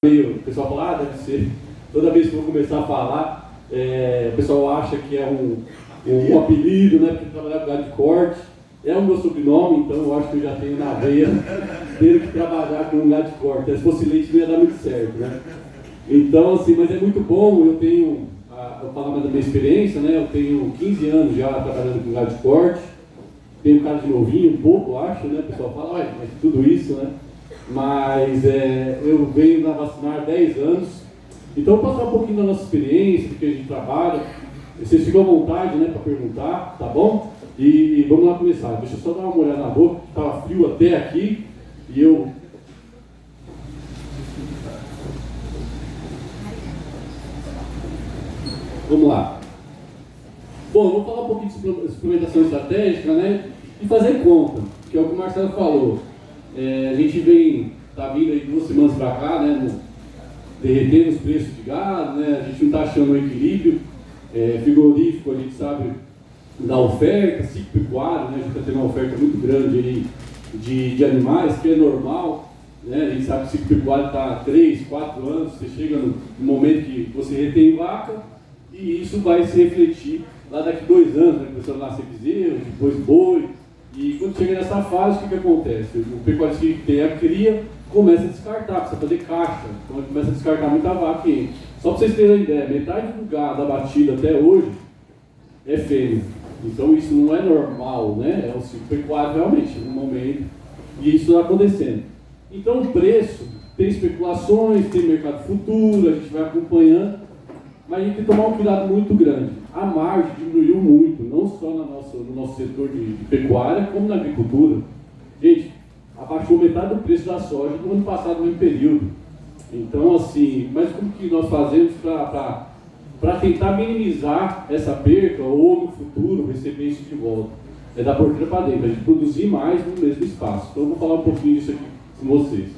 O pessoal fala, deve ser. Toda vez que eu vou começar a falar, o pessoal acha que é um apelido, né? Porque trabalhar com gado de corte. É o meu sobrenome, então eu acho que eu já tenho na veia ter que trabalhar com um gado de corte. Se fosse leite não ia dar muito certo, né? Então, assim, mas é muito bom. Eu tenho, vou falar mais da minha experiência, né? Eu tenho 15 anos já trabalhando com gado de corte. Tenho cara de novinho, um pouco, acho, né? O pessoal fala, olha, mas tudo isso, né? Mas eu venho na Vacinar há 10 anos, então eu vou passar um pouquinho da nossa experiência, do que a gente trabalha. Vocês ficam à vontade, né, para perguntar, tá bom? E vamos lá começar. Deixa eu só dar uma olhada na boca, que estava frio até aqui, e eu... Vamos lá. Bom, eu vou falar um pouquinho de suplementação estratégica, né, e fazer conta, que é o que o Marcelo falou. A gente está vindo aí 2 semanas para cá, né, derretendo os preços de gado, né, a gente não está achando um equilíbrio. Frigorífico, a gente sabe da oferta, ciclo-pecuário, né, a gente está tendo uma oferta muito grande aí de animais, que é normal, né, a gente sabe que o ciclo-pecuário está há 3, 4 anos, você chega no momento que você retém vaca, e isso vai se refletir lá daqui 2 anos, né, começando a nascer bezerro, depois boi. E quando chega nessa fase, o que acontece? O pecuarista que tem a cria começa a descartar, precisa fazer caixa, então ele começa a descartar muita vaca. Só para vocês terem uma ideia, metade do gado abatido até hoje é fêmea. Então isso não é normal, né? É o ciclo pecuário realmente, no momento, e isso está acontecendo. Então o preço, tem especulações, tem mercado futuro, a gente vai acompanhando, mas a gente tem que tomar um cuidado muito grande. A margem diminuiu muito, não só no nosso setor de pecuária, como na agricultura. Gente, abaixou metade do preço da soja do ano passado, no mesmo período. Então, assim, mas como que nós fazemos para tentar minimizar essa perca ou no futuro receber isso de volta? É dar porteira para dentro, a gente produzir mais no mesmo espaço. Então, eu vou falar um pouquinho disso aqui com vocês.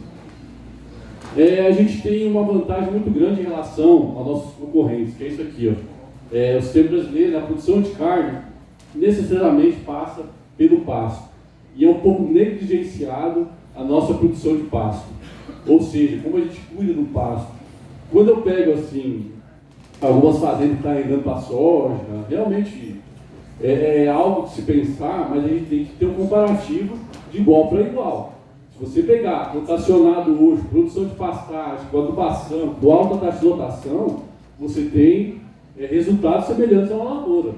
A gente tem uma vantagem muito grande em relação aos nossos concorrentes, que é isso aqui, ó. O sistema brasileiro, a produção de carne, necessariamente passa pelo pasto. E é um pouco negligenciado a nossa produção de pasto. Ou seja, como a gente cuida do pasto. Quando eu pego, assim, algumas fazendas que estão andando para a soja, realmente é algo de se pensar, mas a gente tem que ter um comparativo de igual para igual. Se você pegar rotacionado hoje, produção de pastagem, com adubação, com alta taxa de lotação, você tem resultados semelhantes a uma lavoura.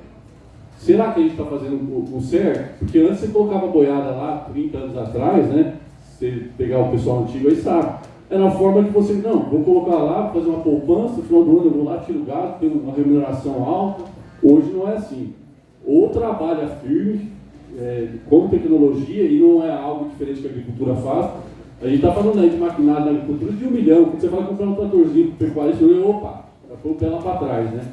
Será que a gente está fazendo o certo? Porque antes você colocava boiada lá, 30 anos atrás, né? Se você pegar o pessoal antigo aí sabe. Era uma forma de você, não, vou colocar lá, fazer uma poupança, no final do ano eu vou lá, tiro o gado, tenho uma remuneração alta. Hoje não é assim. Ou trabalha firme, com tecnologia, e não é algo diferente que a agricultura faz. A gente está falando aí de maquinário na agricultura de 1 milhão. Quando você vai comprar um tratorzinho para pecuarista, opa, já foi o pé lá para trás, né?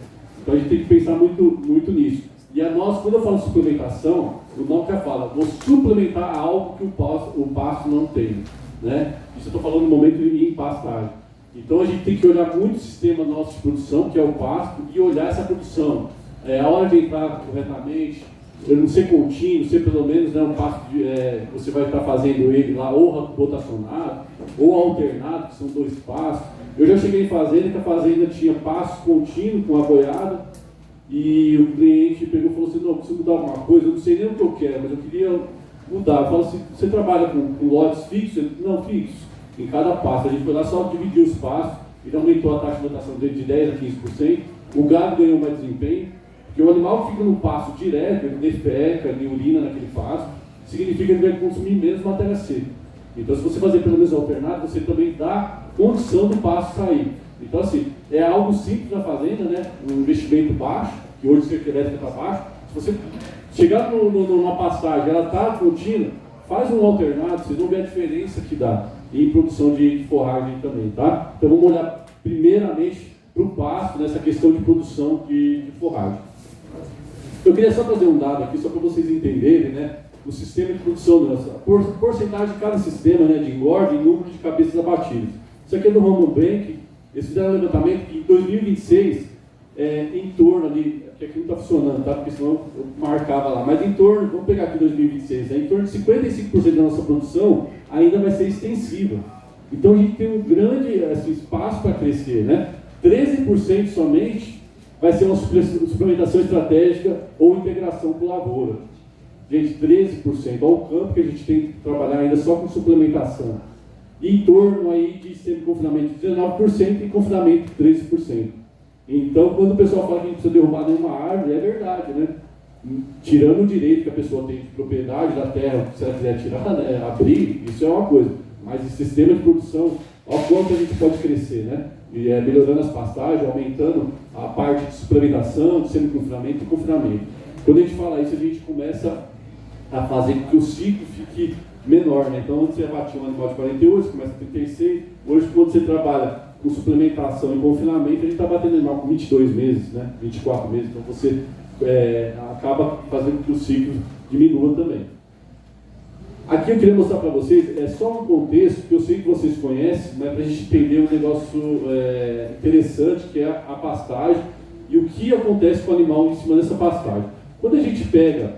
Então a gente tem que pensar muito nisso. E quando eu falo de suplementação, o nome já fala, vou suplementar algo que o pasto não tem, né? Isso eu estou falando no momento em pastagem. Então a gente tem que olhar muito o sistema nosso de produção, que é o pasto, e olhar essa produção. A hora de entrar corretamente, não ser contínuo, ser pelo menos, né, um pasto você vai estar fazendo ele lá ou rotacionado, ou alternado, que são 2 pastos. Eu já cheguei em fazenda que a fazenda tinha pasto contínuo com a boiada, e o cliente pegou e falou assim, não, eu preciso mudar alguma coisa, eu não sei nem o que eu quero, mas eu queria mudar. Eu falo assim, você trabalha com lotes fixos? Ele, não, fixos, em cada pasto. A gente foi lá só dividir os pastos, e aumentou a taxa de rotação dele de 10% a 15%, o gado ganhou mais desempenho, porque o animal que fica no pasto direto, ele defeca, ele urina naquele pasto, significa que ele vai consumir menos matéria seca. Então, se você fazer pelo menos alternado, você também dá condição do pasto sair. Então, assim, é algo simples na fazenda, né? Um investimento baixo, que hoje cerca elétrica está baixo. Se você chegar numa pastagem, ela está contínua, faz um alternado, vocês vão ver a diferença que dá em produção de forragem também, tá? Então, vamos olhar primeiramente para o pasto, nessa questão de produção de forragem. Eu queria só trazer um dado aqui, só para vocês entenderem, né? O sistema de produção, a porcentagem de cada sistema, né, de engorda e número de cabeças abatidas. Isso aqui é do Roman Bank. Eles fizeram um levantamento que em 2026, em torno ali, que aqui não está funcionando, tá? Porque senão eu marcava lá, mas em torno, vamos pegar aqui 2026, em torno de 55% da nossa produção ainda vai ser extensiva. Então a gente tem um grande espaço para crescer, né? 13% somente vai ser uma suplementação estratégica ou integração com lavoura. Gente, 13%. Olha o campo que a gente tem que trabalhar ainda só com suplementação. E em torno aí de semi-confinamento 19% e confinamento 13%. Então, quando o pessoal fala que a gente precisa derrubar nenhuma árvore, é verdade, né? Tirando o direito que a pessoa tem de propriedade da terra, se ela quiser tirar, né, abrir, isso é uma coisa. Mas o sistema de produção, olha quanto a gente pode crescer, né? E melhorando as pastagens, aumentando a parte de suplementação, de semi-confinamento e confinamento. Quando a gente fala isso, a gente começa a fazer com que o ciclo fique menor, né? Então, antes você abatia um animal de 48, você começa a 36. Hoje, quando você trabalha com suplementação e confinamento, a gente está batendo animal com 22 meses, né? 24 meses. Então, você acaba fazendo com que o ciclo diminua também. Aqui eu queria mostrar para vocês, é só um contexto que eu sei que vocês conhecem, mas para a gente entender um negócio interessante, que é a pastagem e o que acontece com o animal em cima dessa pastagem. Quando a gente pega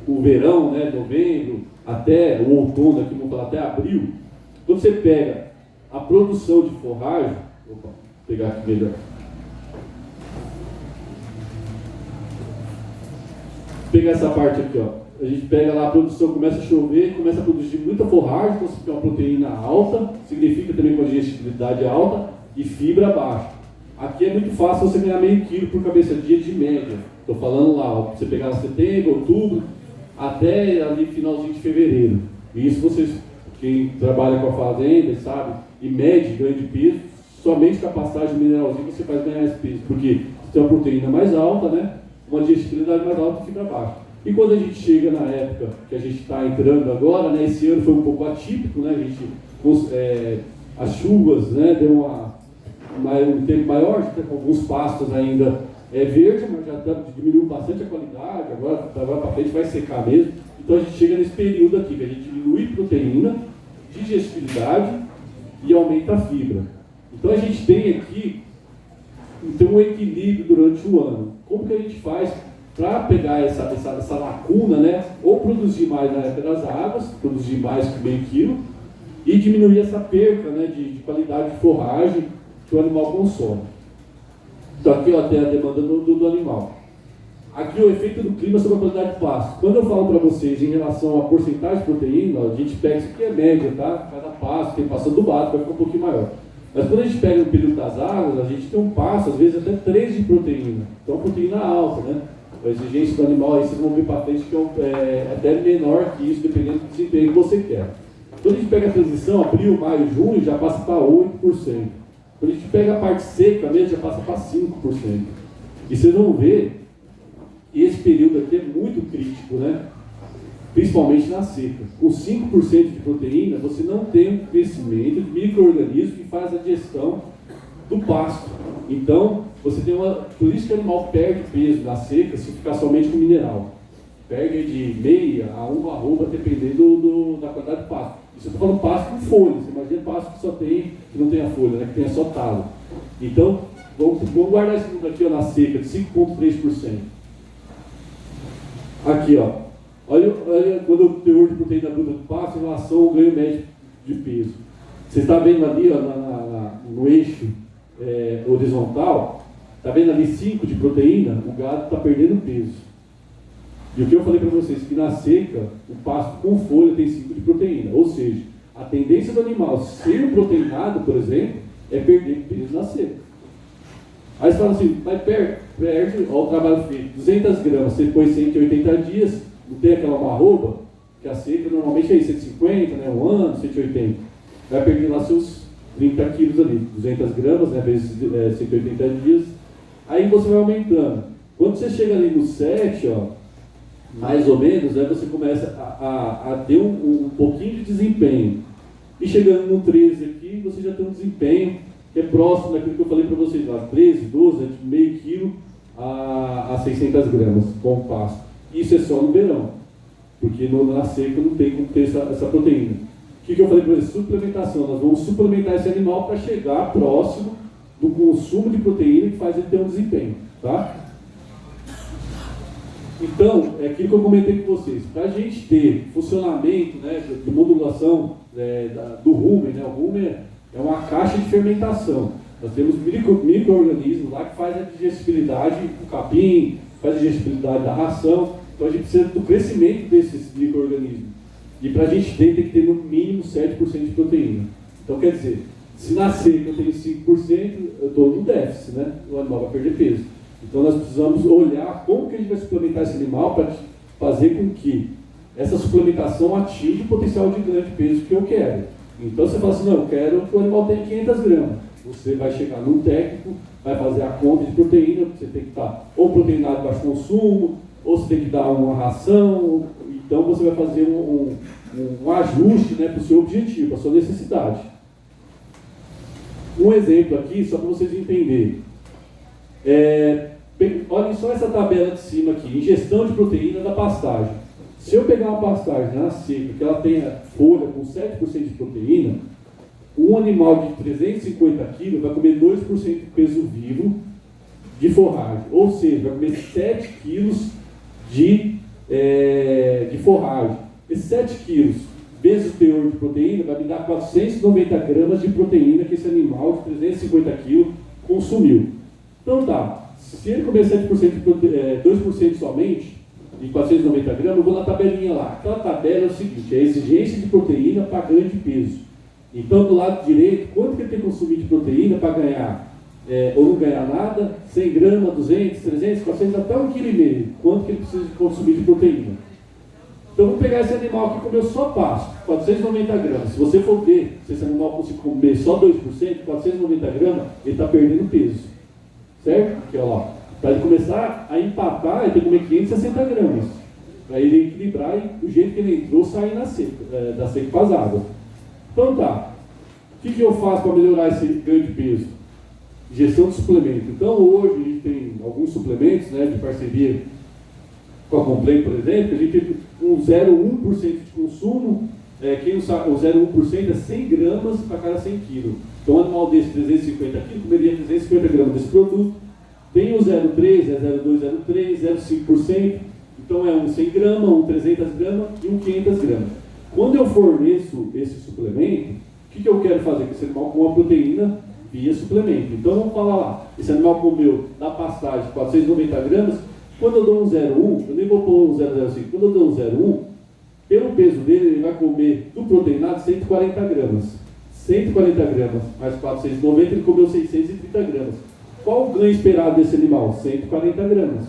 o verão, né, novembro, até o outono, aqui vamos falar até abril, quando você pega a produção de forragem, vou pegar aqui melhor. Vou pegar essa parte aqui, ó. A gente pega lá a produção, começa a chover, começa a produzir muita forragem, então você tem uma proteína alta, significa também com a digestibilidade alta e fibra baixa. Aqui é muito fácil você ganhar meio quilo por cabeça de dia de média. Estou falando lá, ó, você pegar setembro, outubro, até ali finalzinho de fevereiro. E isso vocês, quem trabalha com a fazenda, sabe, e mede ganho de peso, somente com a pastagem mineralzinha você faz ganhar esse peso, porque você tem uma proteína mais alta, né, uma digestibilidade mais alta e fibra baixa. E quando a gente chega na época que a gente está entrando agora, né, esse ano foi um pouco atípico, né, a gente, as chuvas, né, deu um tempo maior, a gente está com alguns pastos ainda verde, mas já diminuiu bastante a qualidade, agora para frente vai secar mesmo. Então a gente chega nesse período aqui, que a gente diminui proteína, digestibilidade e aumenta a fibra. Então a gente tem aqui um equilíbrio durante o ano. Como que a gente faz para pegar essa lacuna, né? Ou produzir mais na época das águas, produzir mais que meio quilo, e diminuir essa perca, né, de qualidade de forragem que o animal consome. Então aqui ó, tem a demanda do animal. Aqui o efeito do clima sobre a qualidade de pasto. Quando eu falo para vocês em relação à porcentagem de proteína, a gente pega isso aqui é média, tá? Cada pasto, tem pasto adubado, vai ficar um pouquinho maior. Mas quando a gente pega no período das águas, a gente tem um pasto, às vezes até 3 de proteína. Então a proteína alta, né? A exigência do animal, aí vocês vão ver para frente que é até menor que isso, dependendo do desempenho que você quer. Quando a gente pega a transição, abril, maio, junho, já passa para 8%. Quando a gente pega a parte seca mesmo, já passa para 5%. E vocês vão ver que esse período aqui é muito crítico, né? Principalmente na seca. Com 5% de proteína, você não tem um crescimento de micro-organismos que faz a digestão do pasto. Então, você tem por isso que o animal perde peso na seca se ficar somente com mineral. Perde de meia a uma arroba, dependendo da quantidade de pasto. Isso eu estou falando pasto com folha. Você imagina pasto que não tem a folha, né? Que tem só talo. Então, vamos guardar esse número aqui ó, na seca, de 5,3%. Aqui, ó. Olha quando o teor de proteína bruta do pasto em relação ao ganho médio de peso. Você está vendo ali ó, no eixo horizontal, está vendo ali 5 de proteína, o gado está perdendo peso. E o que eu falei para vocês, que na seca, o pasto com folha tem 5 de proteína. Ou seja, a tendência do animal ser proteinado, por exemplo, é perder peso na seca. Aí você fala assim, mas perde, olha o trabalho feito, 200 gramas, você põe 180 dias, não tem aquela marroba, que a seca normalmente é 150, né, um ano, 180. Vai perder lá seus 30 quilos ali, 200 gramas, né, vezes 180 dias. Aí você vai aumentando. Quando você chega ali no 7, ó, mais ou menos, aí você começa a ter um pouquinho de desempenho. E chegando no 13 aqui, você já tem um desempenho que é próximo daquilo que eu falei para vocês lá, 13, 12, de meio quilo a 600 gramas com o pasto. Isso é só no verão, porque na seca não tem como ter essa proteína. O que eu falei para vocês? Suplementação. Nós vamos suplementar esse animal para chegar próximo do consumo de proteína que faz ele ter um desempenho. Tá? Então, é aquilo que eu comentei com vocês. Para a gente ter funcionamento, né, de modulação do rumen, né, o rumen é uma caixa de fermentação. Nós temos micro-organismos lá que faz a digestibilidade do capim, faz a digestibilidade da ração. Então a gente precisa do crescimento desses micro-organismos. E para a gente ter, tem que ter no mínimo 7% de proteína. Então quer dizer, se nascer que eu tenho 5%, eu estou no déficit, né? O animal vai perder peso. Então nós precisamos olhar como que a gente vai suplementar esse animal para fazer com que essa suplementação atinja o potencial de ganho de peso que eu quero. Então você fala assim, não, eu quero que o animal tenha 500 gramas. Você vai chegar num técnico, vai fazer a conta de proteína, você tem que estar ou proteinado de baixo consumo, ou você tem que dar uma ração. Então você vai fazer um ajuste, né, para o seu objetivo, para a sua necessidade. Um exemplo aqui, só para vocês entenderem. Olhem só essa tabela de cima aqui, ingestão de proteína da pastagem. Se eu pegar uma pastagem na seca, que ela tenha folha com 7% de proteína, um animal de 350 kg vai comer 2% de peso vivo de forragem. Ou seja, vai comer 7 kg de forragem. Esses 7 kg vezes o teor de proteína vai me dar 490 gramas de proteína que esse animal de 350 kg consumiu. Então tá, se ele comer 7% de 2% somente, de 490 gramas, eu vou na tabelinha lá. Aquela tabela é o seguinte, é a exigência de proteína para ganho de peso. Então do lado direito, quanto que ele tem que consumir de proteína para ganhar, ou não ganhar nada, 100 gramas, 200, 300, 400, até 1,5 kg. Quanto que ele precisa de consumir de proteína? Então vamos pegar esse animal que comeu só pasto, 490 gramas. Se você for ver, se esse animal conseguir comer só 2%, 490 gramas, ele está perdendo peso. Certo? Aqui, ó lá. Para ele começar a empatar, ele tem que comer 560 gramas. Para ele equilibrar e do jeito que ele entrou, sair da seca para as águas. Então tá. O que eu faço para melhorar esse ganho de peso? Ingestão de suplemento. Então hoje a gente tem alguns suplementos, né, de parceria com a Complay, por exemplo, que a gente tem um 0,1% de consumo. Quem não sabe, o 0,1% é 100 gramas para cada 100 kg. Então um animal desse 350 kg comeria 350 gramas desse produto. Tem o 0,3, é 0,2, 0,3, 0,5%. Então é um 100 gramas, um 300 gramas e um 500 gramas. Quando eu forneço esse suplemento, o que eu quero fazer? Que esse animal coma proteína via suplemento. Então vamos falar lá, esse animal comeu na pastagem 490 gramas, quando eu dou um 0,1, eu nem vou pôr um 0,05, quando eu dou um 0,1, pelo peso dele, ele vai comer do proteinado 140 gramas. 140 gramas mais 490, ele comeu 630 gramas. Qual o ganho esperado desse animal? 140 gramas.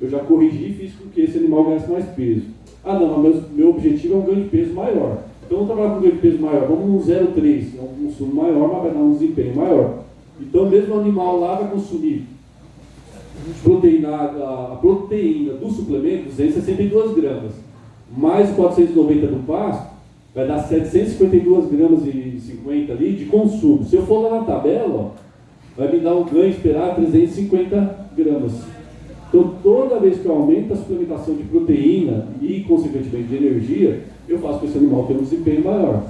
Eu já corrigi e fiz com que esse animal ganhasse mais peso. Ah não, mas meu objetivo é um ganho de peso maior. Então vamos trabalhar com um ganho de peso maior. Vamos no 0,3, é um consumo maior, mas vai dar um desempenho maior. Então mesmo o animal lá vai consumir a proteína do suplemento, 262 gramas, mais 490 do pasto, vai dar 752 gramas e 50 ali de consumo. Se eu for lá na tabela, ó, vai me dar um ganho esperado 350 gramas. Então, toda vez que eu aumento a suplementação de proteína e, consequentemente, de energia, eu faço com que esse animal tenha um desempenho maior.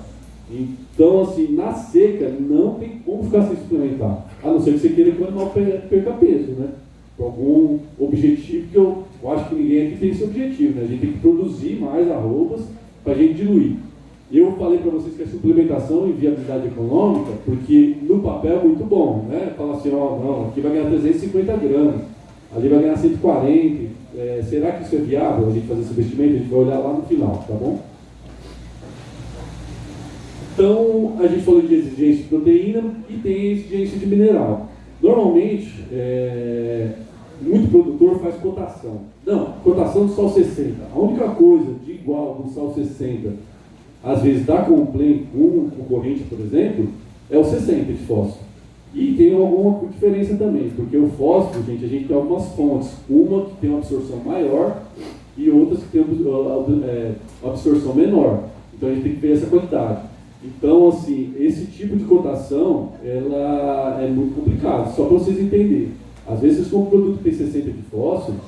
Então, assim, na seca, não tem como ficar sem suplementar. A não ser que você queira que o animal perca peso, né? Por algum objetivo que eu acho que ninguém aqui tem esse objetivo, né? A gente tem que produzir mais arrobas para a gente diluir. Eu falei para vocês que a suplementação e viabilidade econômica, porque no papel é muito bom, né? Fala assim, ó, não, aqui vai ganhar 350 gramas, ali vai ganhar 140, será que isso é viável, a gente fazer esse investimento? A gente vai olhar lá no final, tá bom? Então, a gente falou de exigência de proteína e tem exigência de mineral. Normalmente, muito produtor faz cotação. Não, cotação do sal 60. A única coisa de igual do sal 60, às vezes da Complay com um concorrente, por exemplo, é o 60 de fósforo. E tem alguma diferença também, porque o fósforo, gente, a gente tem algumas fontes. Uma que tem uma absorção maior e outras que tem uma absorção menor. Então a gente tem que ver essa quantidade. Então, assim, esse tipo de cotação, ela é muito complicado, só para vocês entenderem. Às vezes vocês compram um produto que tem 60 de fósforo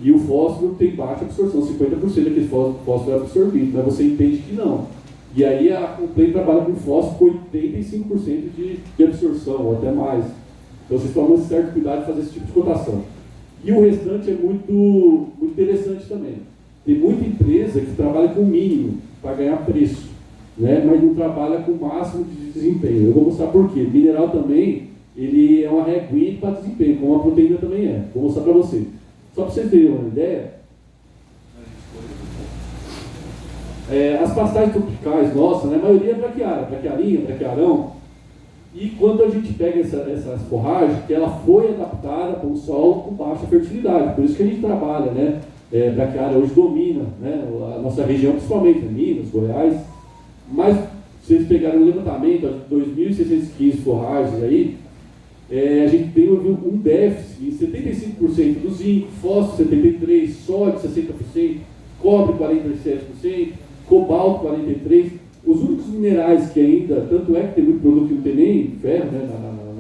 e o fósforo tem baixa absorção, 50% daquele fósforo é absorvido, mas você entende que não. E aí a Complay trabalha com fósforo com 85% de absorção, ou até mais. Então vocês tomam um certo cuidado de fazer esse tipo de cotação. E o restante é muito interessante também. Tem muita empresa que trabalha com o mínimo para ganhar preço, né? Mas não trabalha com o máximo de desempenho. Eu vou mostrar por quê. Mineral também, ele é uma reguinha para desempenho, como a proteína também é. Vou mostrar para vocês. Só para vocês terem uma ideia, as pastagens tropicais nossas, né, a maioria é braquiária, braquiarinha, braquiarão. E quando a gente pega essa forragem, que ela foi adaptada para um solo com baixa fertilidade, por isso que a gente trabalha, né? Braquiária hoje domina, né, a nossa região, principalmente, né, Minas, Goiás. Mas, se vocês pegarem o levantamento, de 2.615 forragens aí, a gente tem um déficit em 75% do zinco, fósforo 73%, sódio 60%, cobre 47%, cobalto 43%. Os únicos minerais que ainda, tanto é que tem muito produto que não tem nem ferro, né,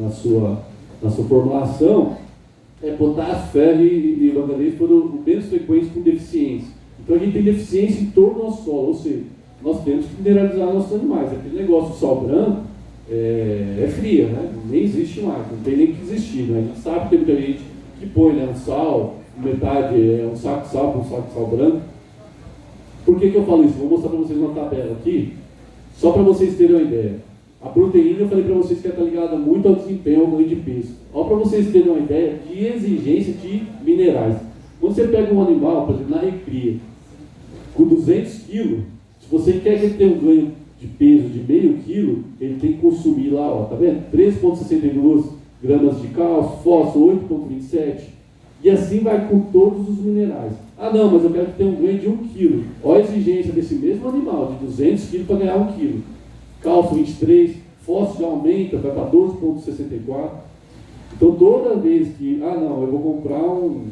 na sua formulação, potássio, ferro e manganês foram menos frequentes com deficiência. Então a gente tem deficiência em todo o nosso solo, ou seja, nós temos que mineralizar nossos animais. Aquele negócio do sal branco é fria, né? Nem existe mais, não tem nem que existir. Né? A gente sabe que tem muita gente que põe, né, um sal, metade um saco de sal com um saco de sal branco. Por que eu falo isso? Vou mostrar para vocês uma tabela aqui, só para vocês terem uma ideia. A proteína, eu falei para vocês que está ligada muito ao desempenho, ao ganho de peso. Olha para vocês terem uma ideia de exigência de minerais. Quando você pega um animal, por exemplo, na recria, com 200 quilos, se você quer que ele tenha um ganho de peso de meio quilo, ele tem que consumir lá, ó, tá vendo? 3,62 gramas de cálcio, fósforo 8,27, e assim vai com todos os minerais. Ah não, mas eu quero que tenha um ganho de 1 quilo. Olha a exigência desse mesmo animal, de 200 quilos para ganhar 1 quilo. Cálcio 23, fósforo aumenta, vai para 12,64. Então toda vez que, não, eu vou comprar um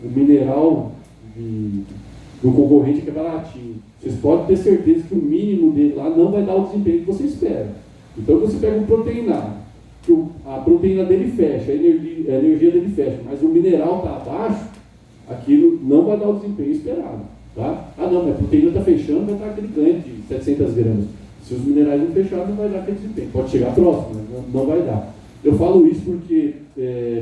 mineral do concorrente que é baratinho, vocês podem ter certeza que o mínimo dele lá não vai dar o desempenho que você espera. Então você pega um proteinado, que a proteína dele fecha, a energia dele fecha, mas o mineral está abaixo, aquilo não vai dar o desempenho esperado. Tá? Não, mas a proteína está fechando, vai dar aquele ganho de 700 gramas. Se os minerais não fecharem, não vai dar aquele desempenho. Pode chegar próximo, mas não vai dar. Eu falo isso porque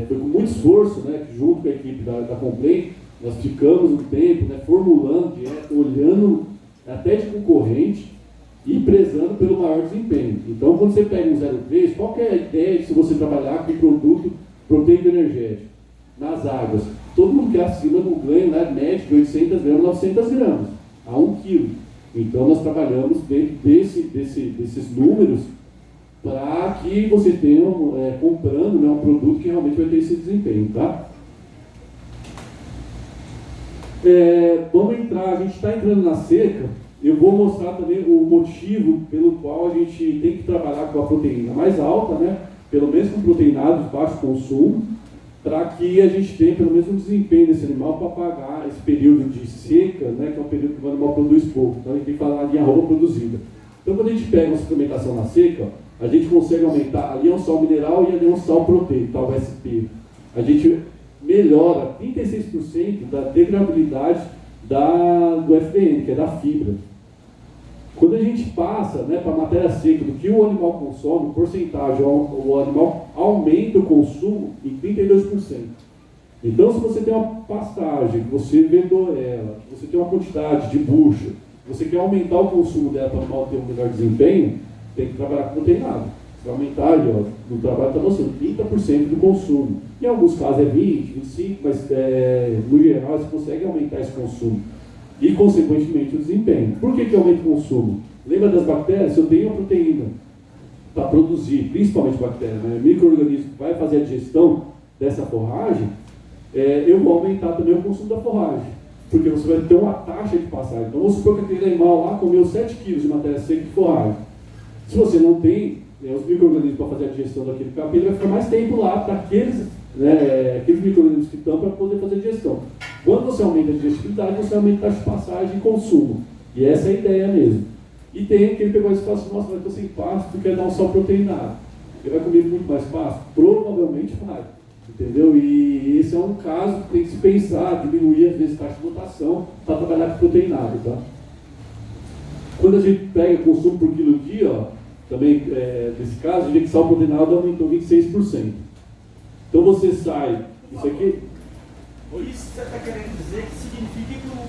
foi com muito esforço, né, que junto com a equipe da Complém, nós ficamos um tempo, né, formulando dieta, olhando até de concorrente e prezando pelo maior desempenho. Então, quando você pega um 0,3, qual que é a ideia de se você trabalhar com produto proteico energético? Nas águas, todo mundo quer acima do ganho, né, médio de 800 gramas, 900 gramas, a 1 quilo. Então, nós trabalhamos dentro desses números para que vocês tenham comprando, né, um produto que realmente vai ter esse desempenho, tá? Vamos entrar, a gente está entrando na seca. Eu vou mostrar também o motivo pelo qual a gente tem que trabalhar com a proteína mais alta, né? Pelo menos com proteinados de baixo consumo, para que a gente tenha pelo menos um desempenho desse animal para pagar esse período de seca, né? Que é um período que o animal produz pouco. Então a gente tem que falar de arroba produzida. Então quando a gente pega uma suplementação na seca, a gente consegue aumentar, ali é um sal mineral e ali é um sal proteico, tá, o SP. A gente melhora 36% da degradabilidade do FDN, que é da fibra. Quando a gente passa, né, para a matéria seca do que o animal consome, porcentagem, o animal aumenta o consumo em 32%. Então, se você tem uma pastagem, que você vendou ela, que você tem uma quantidade de bucha, você quer aumentar o consumo dela para o animal ter um melhor desempenho, tem que trabalhar com proteinado. Você vai aumentar ali, ó, no trabalho está mostrando 30% do consumo. Em alguns casos é 20, 25, mas no geral você consegue aumentar esse consumo. E, consequentemente, o desempenho. Por que aumenta o consumo? Lembra das bactérias? Se eu tenho a proteína para produzir, principalmente bactérias, né, micro-organismo que vai fazer a digestão dessa forragem, eu vou aumentar também o consumo da forragem. Porque você vai ter uma taxa de passagem. Então, vamos supor que aquele animal lá comeu 7 kg de matéria seca de forragem. Se você não tem os micro-organismos para fazer a digestão daquele capim, ele vai ficar mais tempo lá para aqueles micro-organismos que estão para poder fazer a digestão. Quando você aumenta a digestibilidade, você aumenta a taxa de passagem e consumo. E essa é a ideia mesmo. E tem quem pegou esse fala assim, nossa, mas eu estou sem pasto, tu quer dar um sal proteinado. Ele vai comer muito mais pasto? Provavelmente vai. Entendeu? E esse é um caso que tem que se pensar, diminuir às vezes a taxa de rotação para trabalhar com proteinado, tá? Quando a gente pega consumo por quilo dia, ó, também nesse caso, a gente que sal proteinado aumentou 26%. Então você sai, isso aqui Ou isso você está querendo dizer que significa que o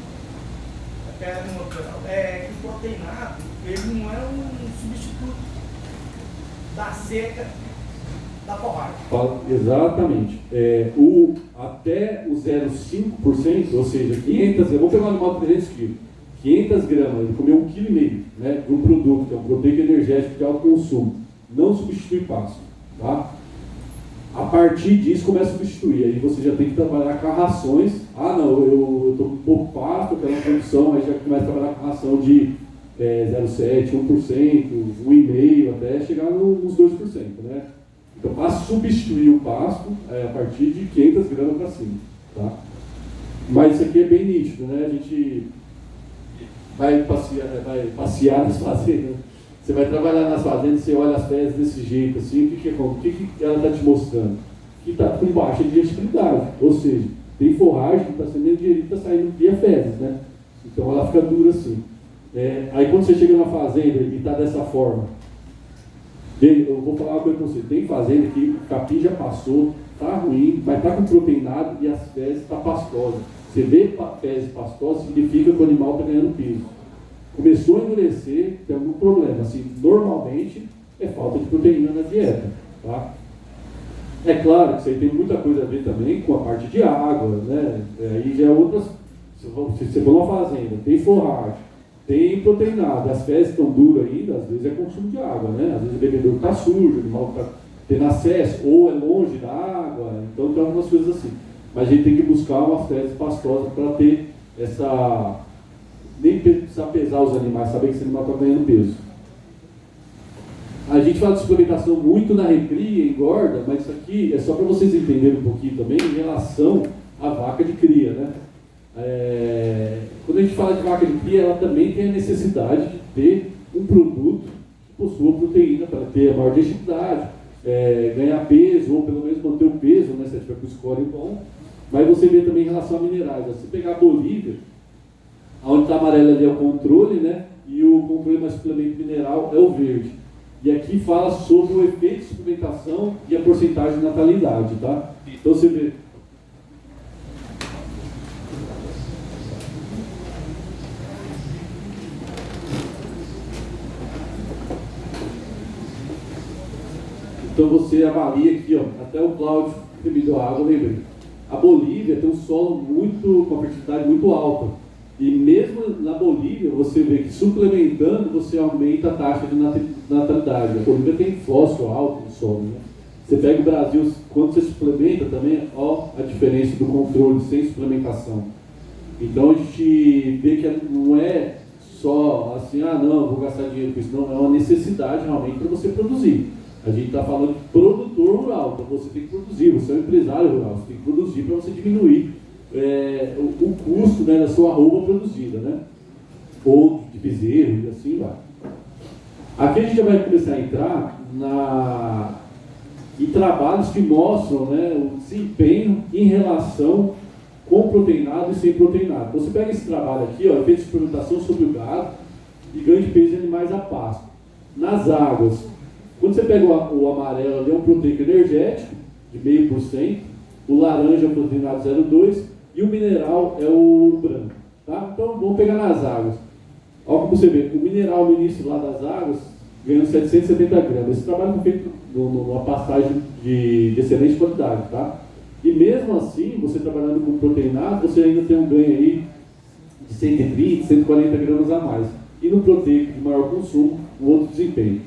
proteinado ele não é um substituto da seca da forragem? Exatamente. Até o 0,5%, ou seja, 500, eu vou pegar um animal de 300 quilos, 500 gramas, ele comeu 1,5 kg, né, de um produto, que é um proteico energético de alto consumo, não substitui pasto, tá? A partir disso começa a substituir, aí você já tem que trabalhar com rações. Eu estou com pouco pasto, eu quero uma produção, aí já começa a trabalhar com ração de 0,7%, 1%, 1,5% até chegar nos 2%, né? Então, para substituir o pasto, a partir de 500 gramas para cima, tá? Mas isso aqui é bem nítido, né? A gente vai passear nas fazendas, você vai trabalhar nas fazendas, você olha as fezes desse jeito, assim, o que ela está te mostrando? Que está com baixa digestibilidade, ou seja, tem forragem que está sendo digerida, está saindo via fezes, né? Então ela fica dura assim. Aí quando você chega na fazenda e está dessa forma, eu vou falar uma coisa para você, tem fazenda que o capim já passou, está ruim, mas está com proteinado e as fezes estão pastosas. Você vê fezes pastosas, significa que o animal está ganhando peso. Começou a endurecer, tem algum problema. Assim, normalmente é falta de proteína na dieta, tá? É claro que isso aí tem muita coisa a ver também com a parte de água, né? Aí já é outras. Se você for numa fazenda, tem forragem, tem proteinado, as fezes estão duras ainda, às vezes é consumo de água, né? Às vezes o bebedor está sujo, o animal está tendo acesso, ou é longe da água, então tem algumas coisas assim. Mas a gente tem que buscar umas fezes pastosas para ter essa. Nem precisar pesar os animais, saber que esse animal está ganhando peso. A gente fala de suplementação muito na recria, engorda, mas isso aqui é só para vocês entenderem um pouquinho também em relação à vaca de cria, né? Quando a gente fala de vaca de cria, ela também tem a necessidade de ter um produto que possua proteína para ter a maior digestibilidade, ganhar peso, ou pelo menos manter o peso, né, se ela tiver com score bom. Mas você vê também em relação a minerais. Se você pegar a Bolívia, onde está amarelo ali é o controle, né? E o controle mais suplemento mineral é o verde. E aqui fala sobre o efeito de suplementação e a porcentagem de natalidade, tá? Então você vê. Então você avalia aqui, ó, até o Cláudio que me deu água, lembrei. A Bolívia tem um solo com uma fertilidade muito alta. E mesmo na Bolívia, você vê que suplementando, você aumenta a taxa de natalidade. A Bolívia tem fósforo alto no solo, né? Você pega o Brasil, quando você suplementa também, ó a diferença do controle sem suplementação. Então a gente vê que não é só assim, não, vou gastar dinheiro com isso. Não, é uma necessidade realmente para você produzir. A gente está falando de produtor rural, então você tem que produzir, você é um empresário rural, você tem que produzir para você diminuir o custo, né, da sua arroba produzida, né? Ou de bezerro e assim vai. Aqui a gente já vai começar a entrar em trabalhos que mostram, né, o desempenho em relação com proteinado e sem proteinado. Então, você pega esse trabalho aqui, ó, efeito de suplementação sobre o gado e ganho de peso de animais a pasto. Nas águas, quando você pega o amarelo ali, é um proteico energético de 0,5%, o laranja é o proteinado 0,2% e o mineral é o branco. Tá? Então vamos pegar nas águas. Olha como você vê, o mineral no início lá das águas ganhou 770 gramas. Esse trabalho foi feito numa pastagem de excelente qualidade. Tá? E mesmo assim, você trabalhando com proteinado, você ainda tem um ganho aí de 130, 140 gramas a mais. E no proteico de maior consumo, um outro desempenho.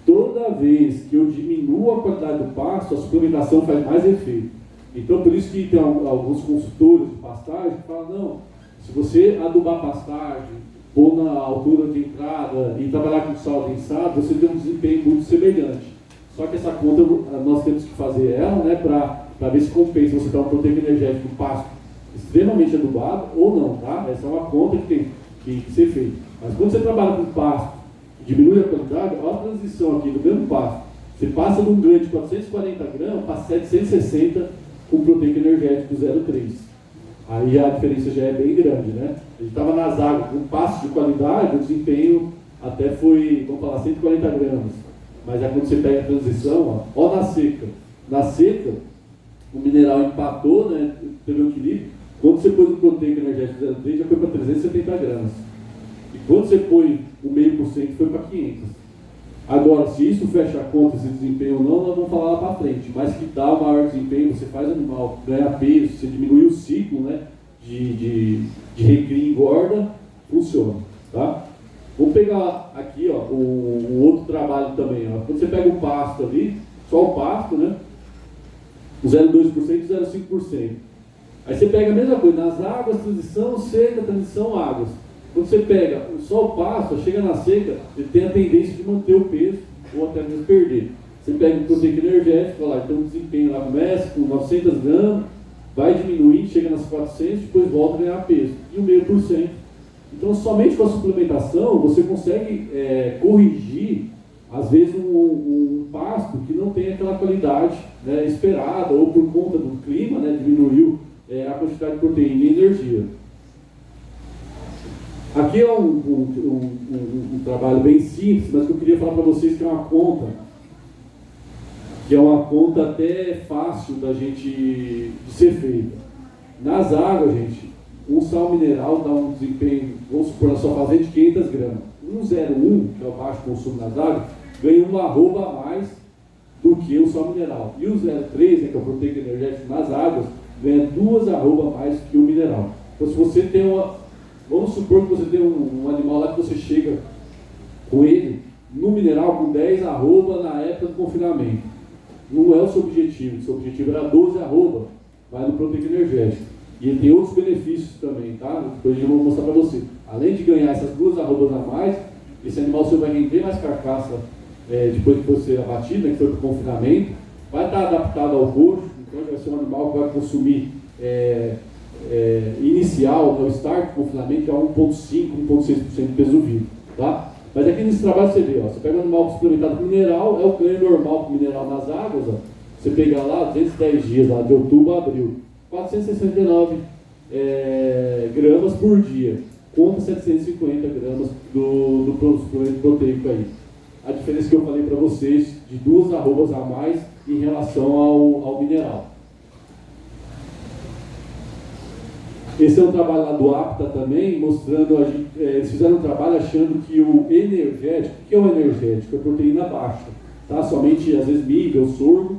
Toda vez que eu diminuo a qualidade do pasto, a suplementação faz mais efeito. Então, por isso que tem alguns consultores de pastagem que falam, não, se você adubar a pastagem, pôr na altura de entrada e trabalhar com sal densado, você tem um desempenho muito semelhante. Só que essa conta nós temos que fazer ela, né, para ver se compensa você dar um proteico energético no pasto extremamente adubado ou não, tá? Essa é uma conta que tem que ser feita. Mas quando você trabalha com pasto, diminui a quantidade, olha a transição aqui do mesmo pasto. Você passa de um ganho de 440 gramas para 760 com proteico energético 0,3. Aí a diferença já é bem grande, né? A gente estava nas águas com pasto de qualidade, o desempenho até foi, vamos falar, 140 gramas. Mas aí quando você pega a transição, ó na seca. Na seca, o mineral empatou, né, teve um equilíbrio. Quando você pôs o proteico energético 0,3, já foi para 370 gramas. E quando você põe o 0,5%, foi para 500. Agora, se isso fecha a conta, esse desempenho ou não, nós vamos falar lá para frente. Mas que dá o maior desempenho, você faz o animal ganhar peso, você diminui o ciclo, né, de recria e engorda, funciona. Tá? Vamos pegar aqui ó, o outro trabalho também. Ó. Quando você pega o pasto ali, só o pasto, né, o 0,2% e 0,5%. Aí você pega a mesma coisa, nas águas, transição, seca, transição, águas. Quando você pega só o pasto, chega na seca, ele tem a tendência de manter o peso ou até mesmo perder. Você pega o proteico energético, olha lá, então o desempenho lá começa com 900 gramas, vai diminuindo, chega nas 400, depois volta a ganhar peso. E o 0,5%. Então, somente com a suplementação, você consegue corrigir, às vezes, um pasto que não tem aquela qualidade, né, esperada, ou por conta do clima, né, diminuiu a quantidade de proteína e energia. Aqui é um trabalho bem simples, mas que eu queria falar para vocês que é uma conta até fácil da gente de ser feita. Nas águas, gente, um sal mineral dá um desempenho, vamos supor, na sua fazenda de 500 gramas. 1,01, que é o baixo consumo nas águas, ganha uma arroba a mais do que o sal mineral. E o 0,3, né, que é o proteico energético nas águas, ganha 2 arroba a mais que o mineral. Então, se você tem vamos supor que você tem um animal lá que você chega com ele no mineral com 10 arroba na época do confinamento. Não é o seu objetivo. O seu objetivo era 12 arroba, vai no proteico energético. E ele tem outros benefícios também, tá? Depois eu vou mostrar para você. Além de ganhar essas 2 arrobas a mais, esse animal seu vai render mais carcaça depois que for ser abatido, né, que foi para o confinamento. Vai estar adaptado ao coxo, então vai ser um animal que vai consumir inicial, no start do confinamento, que é 1,5%, 1,6% de peso vivo, tá? Mas aqui nesse trabalho você vê, ó, você pega um animal suplementado com mineral, é o ganho normal com mineral nas águas, ó, você pegar lá 210 dias, lá de outubro a abril, 469 gramas por dia, contra 750 gramas do suplemento proteico aí. A diferença que eu falei para vocês, de 2 arrobas a mais em relação ao mineral. Esse é um trabalho lá do APTA também, mostrando, eles fizeram um trabalho achando que o energético, o que é o energético? É proteína baixa, tá? Somente às vezes milho ou sorgo,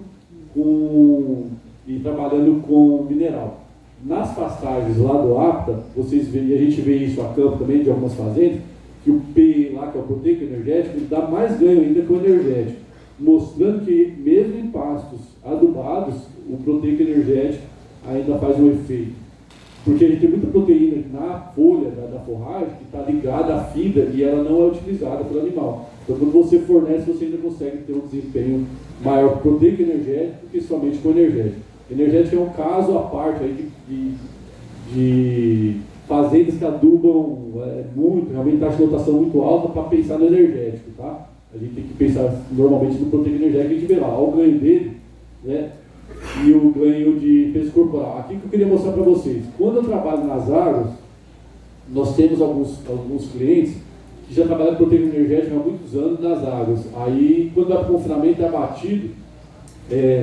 e trabalhando com mineral. Nas pastagens lá do APTA, vocês veem, e a gente vê isso a campo também de algumas fazendas, que o P lá, que é o proteico energético, ele dá mais ganho ainda que o energético, mostrando que mesmo em pastos adubados, o proteico energético ainda faz um efeito. Porque a gente tem muita proteína na folha da forragem que está ligada à fibra e ela não é utilizada pelo animal. Então, quando você fornece, você ainda consegue ter um desempenho maior com proteico energético do que somente com energético. Energético é um caso à parte aí de fazendas que adubam muito, realmente taxa de lotação muito alta para pensar no energético, tá? A gente tem que pensar normalmente no proteico energético, a gente vê lá, o ganho dele, né? E o ganho de peso corporal. Aqui que eu queria mostrar para vocês. Quando eu trabalho nas águas, nós temos alguns clientes que já trabalham com proteína energética há muitos anos nas águas. Aí, quando vai para o confinamento, é abatido,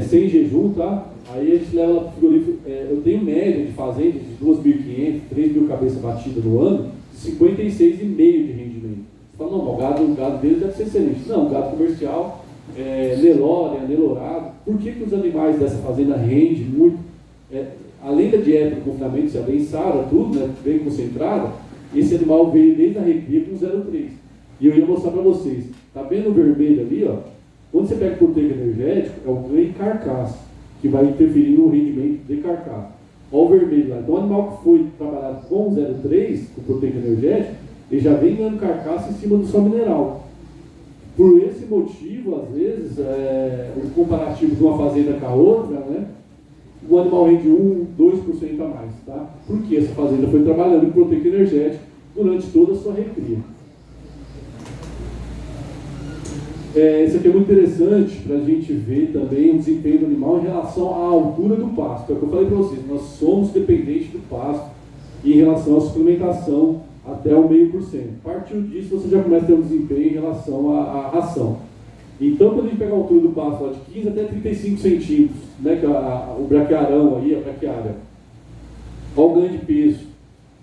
sem jejum, tá? Aí a gente leva para o frigorífico. Eu tenho média de fazendas de 2.500, 3.000 cabeças batidas no ano, de 56,5 de rendimento. Você fala, não, o gado deles deve ser excelente. Não, o gado comercial... Nelore, anelorado. Por que os animais dessa fazenda rendem muito? Além da dieta do confinamento ser bem sara, tudo, né, bem concentrada, esse animal veio desde a recria com 0,3. E eu ia mostrar para vocês. Tá vendo o vermelho ali, ó? Quando você pega o proteico energético, é o ganho de carcaça, que vai interferir no rendimento de carcaça. Olha o vermelho lá. Então, o animal que foi trabalhado com 0,3, com proteico energético, ele já vem ganhando carcaça em cima do sal mineral. Por esse motivo, às vezes, o comparativo de uma fazenda com a outra, né, o animal rende 1, 2% a mais, tá? Porque essa fazenda foi trabalhando com proteico energético durante toda a sua recria. Isso aqui é muito interessante para a gente ver também o desempenho do animal em relação à altura do pasto. É o que eu falei para vocês, nós somos dependentes do pasto em relação à suplementação até o 0,5%. A partir disso, você já começa a ter um desempenho em relação à ração. Então, quando a gente pega a altura do pasto lá, de 15 até 35 centímetros, né, que é o braquiarão aí, a braquiária, olha o ganho de peso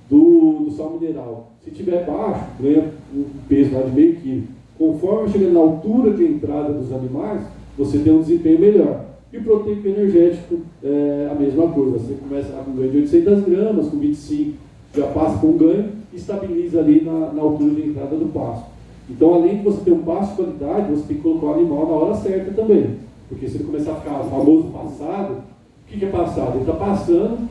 do sal mineral. Se tiver baixo, ganha um peso lá de meio quilo. Conforme chega na altura de entrada dos animais, você tem um desempenho melhor. E o proteico energético é a mesma coisa. Você começa lá com um ganho de 800 gramas, com 25 já passa com um ganho e estabiliza ali na altura de entrada do pasto. Então, além de você ter um pasto de qualidade, você tem que colocar o animal na hora certa também. Porque se ele começar a ficar famoso passado, o que é passado? Ele está passando,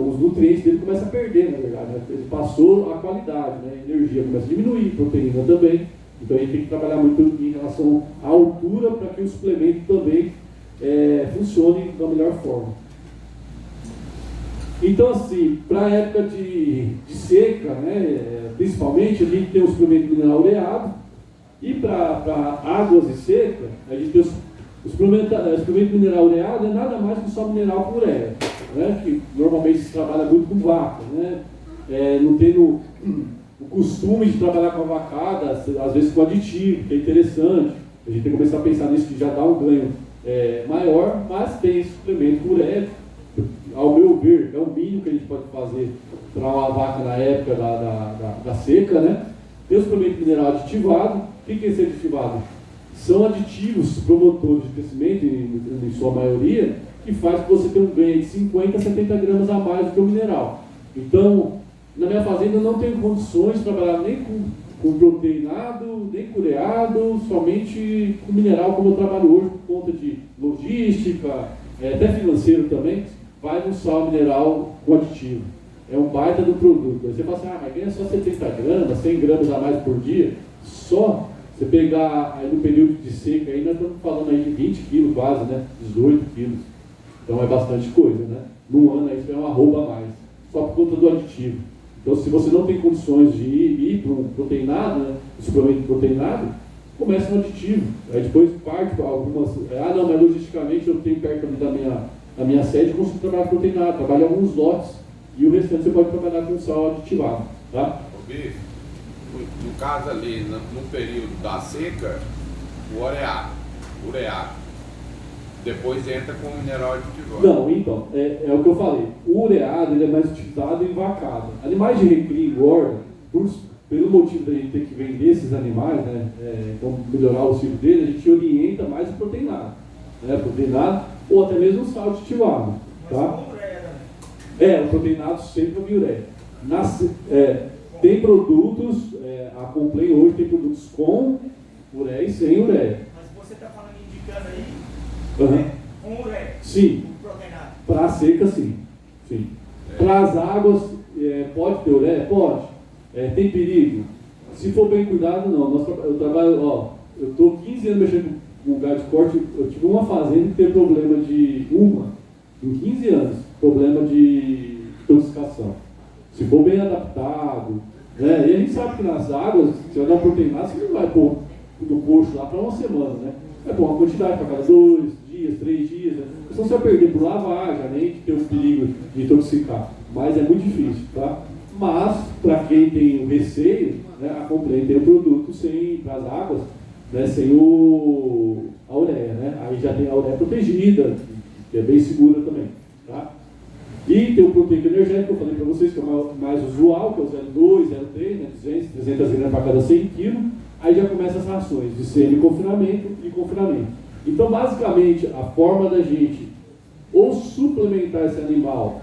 os nutrientes dele começam a perder, na verdade. Né? Ele passou a qualidade, né? A energia começa a diminuir, proteína também. Então, a gente tem que trabalhar muito em relação à altura para que o suplemento também funcione da melhor forma. Então, assim, para a época de seca, né, principalmente, a gente tem o suplemento mineral ureado, e para águas e seca, a gente tem o suplemento mineral ureado é nada mais que só mineral com ureia, né, que normalmente se trabalha muito com vaca, né, não tendo o costume de trabalhar com a vacada, às vezes com aditivo, que é interessante, a gente tem que começar a pensar nisso, que já dá um ganho maior, mas tem esse suplemento com ureia. Ao meu ver, é o mínimo que a gente pode fazer para uma vaca na época da seca, né? Tem o suplemento mineral aditivado. O que é esse aditivado? São aditivos promotores de crescimento, em sua maioria, que faz que você tenha um ganho de 50 a 70 gramas a mais do que o mineral. Então, na minha fazenda eu não tenho condições de trabalhar nem com proteinado, nem com ureado, somente com mineral, como eu trabalho hoje por conta de logística, até financeiro também. Vai no sal mineral com aditivo. É um baita do produto. Aí você fala assim, mas ganha só 70 gramas, 100 gramas a mais por dia. Só você pegar aí no período de seca, aí nós estamos falando aí de 20 quilos quase, né? 18 quilos. Então é bastante coisa, né? Num ano aí você é uma arroba a mais. Só por conta do aditivo. Então se você não tem condições de ir para um proteinado, né? Um suplemento proteinado, começa no aditivo. Aí depois parte para algumas... mas logisticamente eu tenho perto ali da minha sede, eu consigo trabalhar proteinado, trabalho alguns lotes e o restante você pode trabalhar com sal aditivado, tá? Bicho, no caso ali, no período da seca, o ureado, depois entra com o mineral aditivado. Não, então, é o que eu falei, o ureado ele é mais utilizado em vacada. Animais de recria e engorda, pelo motivo da gente ter que vender esses animais, né, então melhorar o ciclo dele, a gente orienta mais o proteinado, né, proteinado, ou até mesmo o sal aditivado, tá? O proteinado sempre com ureia. Tem produtos, a Complay hoje tem produtos com ureia e sem ureia. Mas você está falando indicando aí, com ureia? Sim. Proteinado? Para a seca, sim. Para as águas, pode ter ureia? Pode. Tem perigo? Se for bem cuidado, não. Eu trabalho, eu estou 15 anos mexendo com gado de corte, eu tive uma fazenda que teve problema em 15 anos, problema de intoxicação. Se for bem adaptado, né? E a gente sabe que nas águas, se vai dar proteinado, você não vai pôr do coxo lá para uma semana, né? Vai pôr uma quantidade para cada 2 dias, 3 dias, né? Senão você vai perder por lavagem, além de ter o perigo de intoxicar. Mas é muito difícil, tá? Mas, para quem tem o receio, né, a Complay tem o produto para as águas, né, sem a ureia, né? Aí já tem a ureia protegida, que é bem segura também, tá? E tem o proteico energético, que eu falei para vocês, que é o mais usual, que é o 0,2, 0,3, né, 200, 300 gramas para cada 100 kg. Aí já começam as rações de semi-confinamento e confinamento. Então, basicamente, a forma da gente ou suplementar esse animal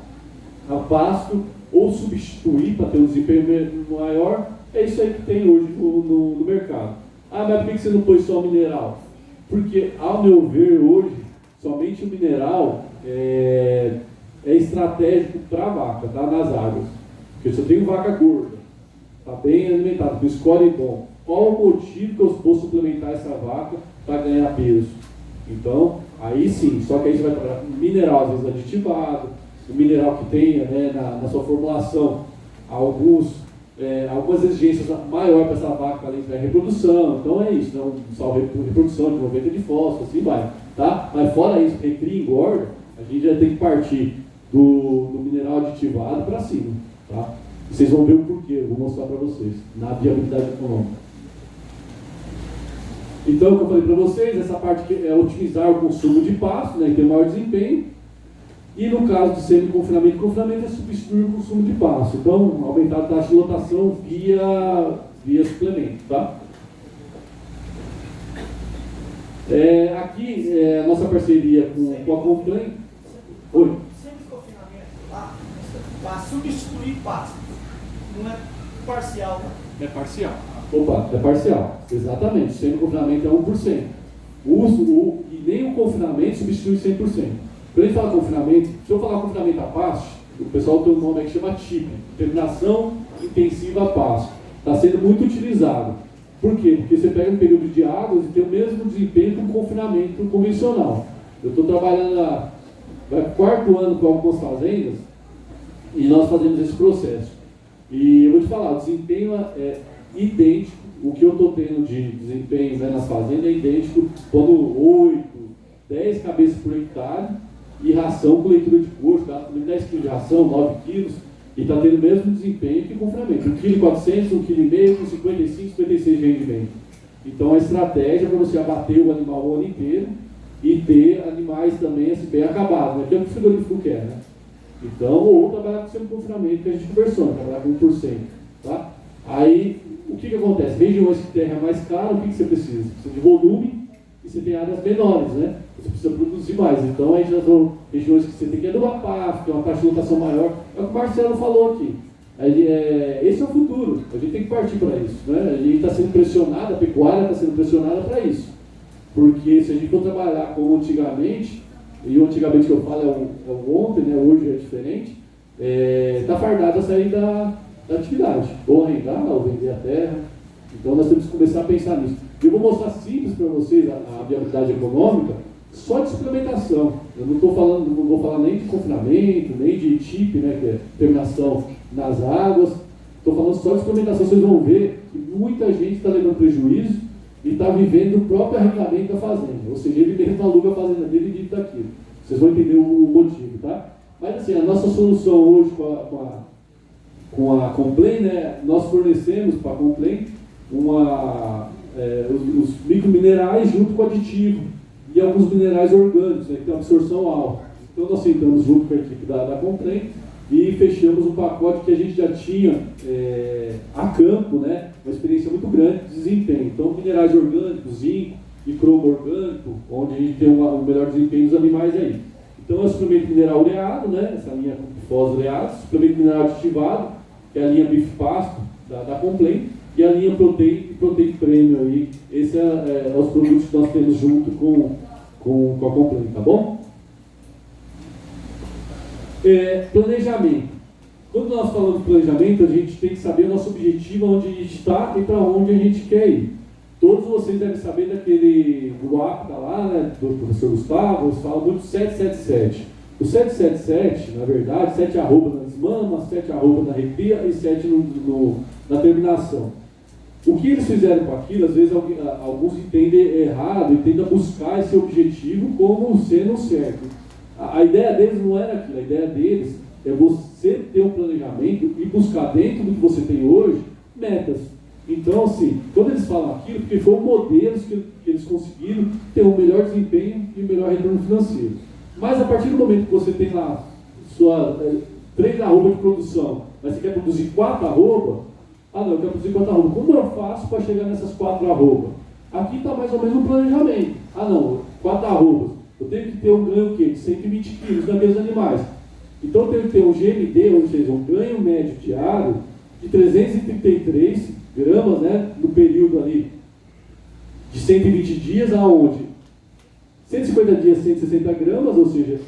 a pasto, ou substituir para ter um desempenho maior, é isso aí que tem hoje no mercado. Mas por que você não pôs só mineral? Porque, ao meu ver, hoje, somente o mineral é estratégico para a vaca, tá? Nas águas. Porque se eu tenho vaca gorda, está bem alimentada, com score bom, qual o motivo que eu vou suplementar essa vaca para ganhar peso? Então, aí sim, só que aí você vai trabalhar com mineral, às vezes aditivado, o mineral que tenha, né, na sua formulação algumas exigências maiores para essa vaca além da reprodução. Então é isso, né? Um sal de reprodução, de 90 de fósforo, assim vai, tá? Mas fora isso, recria e engorda, a gente já tem que partir do mineral aditivado para cima, tá? Vocês vão ver o porquê, eu vou mostrar para vocês, na viabilidade econômica. Então, o que eu falei para vocês, essa parte que é otimizar o consumo de pasto, né, e ter maior desempenho. E no caso de semi-confinamento e confinamento é substituir o consumo de pasto. Então, aumentar a taxa de lotação via suplemento, tá? Aqui, a nossa parceria com a Complan. Oi? Semi-confinamento lá, para substituir pasto. Não é parcial, não. É parcial. Opa, é parcial. Exatamente. Semi-confinamento é 1%. E nem o confinamento substitui 100%. Quando a gente fala confinamento, se eu falar confinamento a pasto, o pessoal tem um nome que chama TIP, terminação intensiva a pasto. Está sendo muito utilizado. Por quê? Porque você pega um período de águas e tem o mesmo desempenho que um confinamento convencional. Eu estou trabalhando vai para o 4º ano com algumas fazendas e nós fazemos esse processo. E eu vou te falar, o desempenho é idêntico, o que eu estou tendo de desempenho, né, nas fazendas é idêntico quando 8, 10 cabeças por hectare e ração com leitura de coxo, tá? 10 kg de ração, 9 quilos, e está tendo o mesmo desempenho que confinamento. 1,4 kg, 1,5 kg, com 55, 56 de rendimento. Então a estratégia é para você abater o animal o ano inteiro e ter animais também assim, bem acabados, né? Que é o que o frigorífico quer, né? Então, ou trabalhar com semi-confinamento, que a gente conversou, trabalhar com 1%. Tá? Aí, o que acontece? Regiões que terra é mais cara, o que você precisa? Você precisa de volume e você tem áreas menores, né? Você precisa produzir mais. Então, aí já são regiões que você tem que adubar pasto, tem uma taxa de lotação maior. É o que o Marcelo falou aqui. Esse é o futuro. A gente tem que partir para isso, né? A gente está sendo pressionado, a pecuária está sendo pressionada para isso. Porque se a gente for trabalhar como antigamente, e o antigamente que eu falo é o ontem, né? Hoje é diferente, está fardado a sair da atividade, ou arrendar, ou vender a terra. Então nós temos que começar a pensar nisso. Eu vou mostrar simples para vocês a viabilidade econômica só de suplementação. Eu não vou falar nem de confinamento, nem de TIP, né, que é terminação nas águas. Estou falando só de suplementação. Vocês vão ver que muita gente está levando prejuízo e está vivendo o próprio arrendamento da fazenda. Ou seja, ele mesmo aluga a fazenda dele e vive daquilo. Vocês vão entender o motivo, tá? Mas assim, a nossa solução hoje com a Complan, né, nós fornecemos para a Complan os microminerais junto com aditivo e alguns minerais orgânicos, né, que tem uma absorção alta. Então nós sentamos junto com a equipe da Complan e fechamos um pacote que a gente já tinha a campo, né, uma experiência muito grande de desempenho. Então minerais orgânicos, zinco e cromo orgânico, onde a gente tem o melhor desempenho dos animais aí. Então é o suplemento mineral ureado, né, essa linha fosforureado, suplemento mineral aditivado, que é a linha Bifipasto da Complan, e a linha Protein Premium aí. Esses são os produtos que nós temos junto com a Complan, tá bom? Planejamento. Quando nós falamos de planejamento, a gente tem que saber o nosso objetivo, onde a gente está e para onde a gente quer ir. Todos vocês devem saber daquele WAP tá lá, né, do professor Gustavo, eles falam muito 777. O 777, na verdade, 7 arroba nas mamas, 7 arroba na arrepia e 7 na terminação. O que eles fizeram com aquilo, às vezes alguns entendem errado e tentam buscar esse objetivo como sendo certo. A ideia deles não era aquilo, a ideia deles é você ter um planejamento e buscar dentro do que você tem hoje, metas. Então, assim, quando eles falam aquilo, porque foram modelos que eles conseguiram ter um melhor desempenho e um melhor retorno financeiro. Mas a partir do momento que você tem lá sua 3 arroba de produção, mas você quer produzir 4 arroba, eu quero produzir 4 arroba. Como eu faço para chegar nessas 4 arroba? Aqui está mais ou menos um planejamento. 4 arrobas. Eu tenho que ter um ganho de 120 quilos naqueles animais. Então eu tenho que ter um GMD, ou seja, um ganho médio diário de 333 gramas, né, no período ali de 120 dias, aonde 150 dias 160 gramas, ou seja,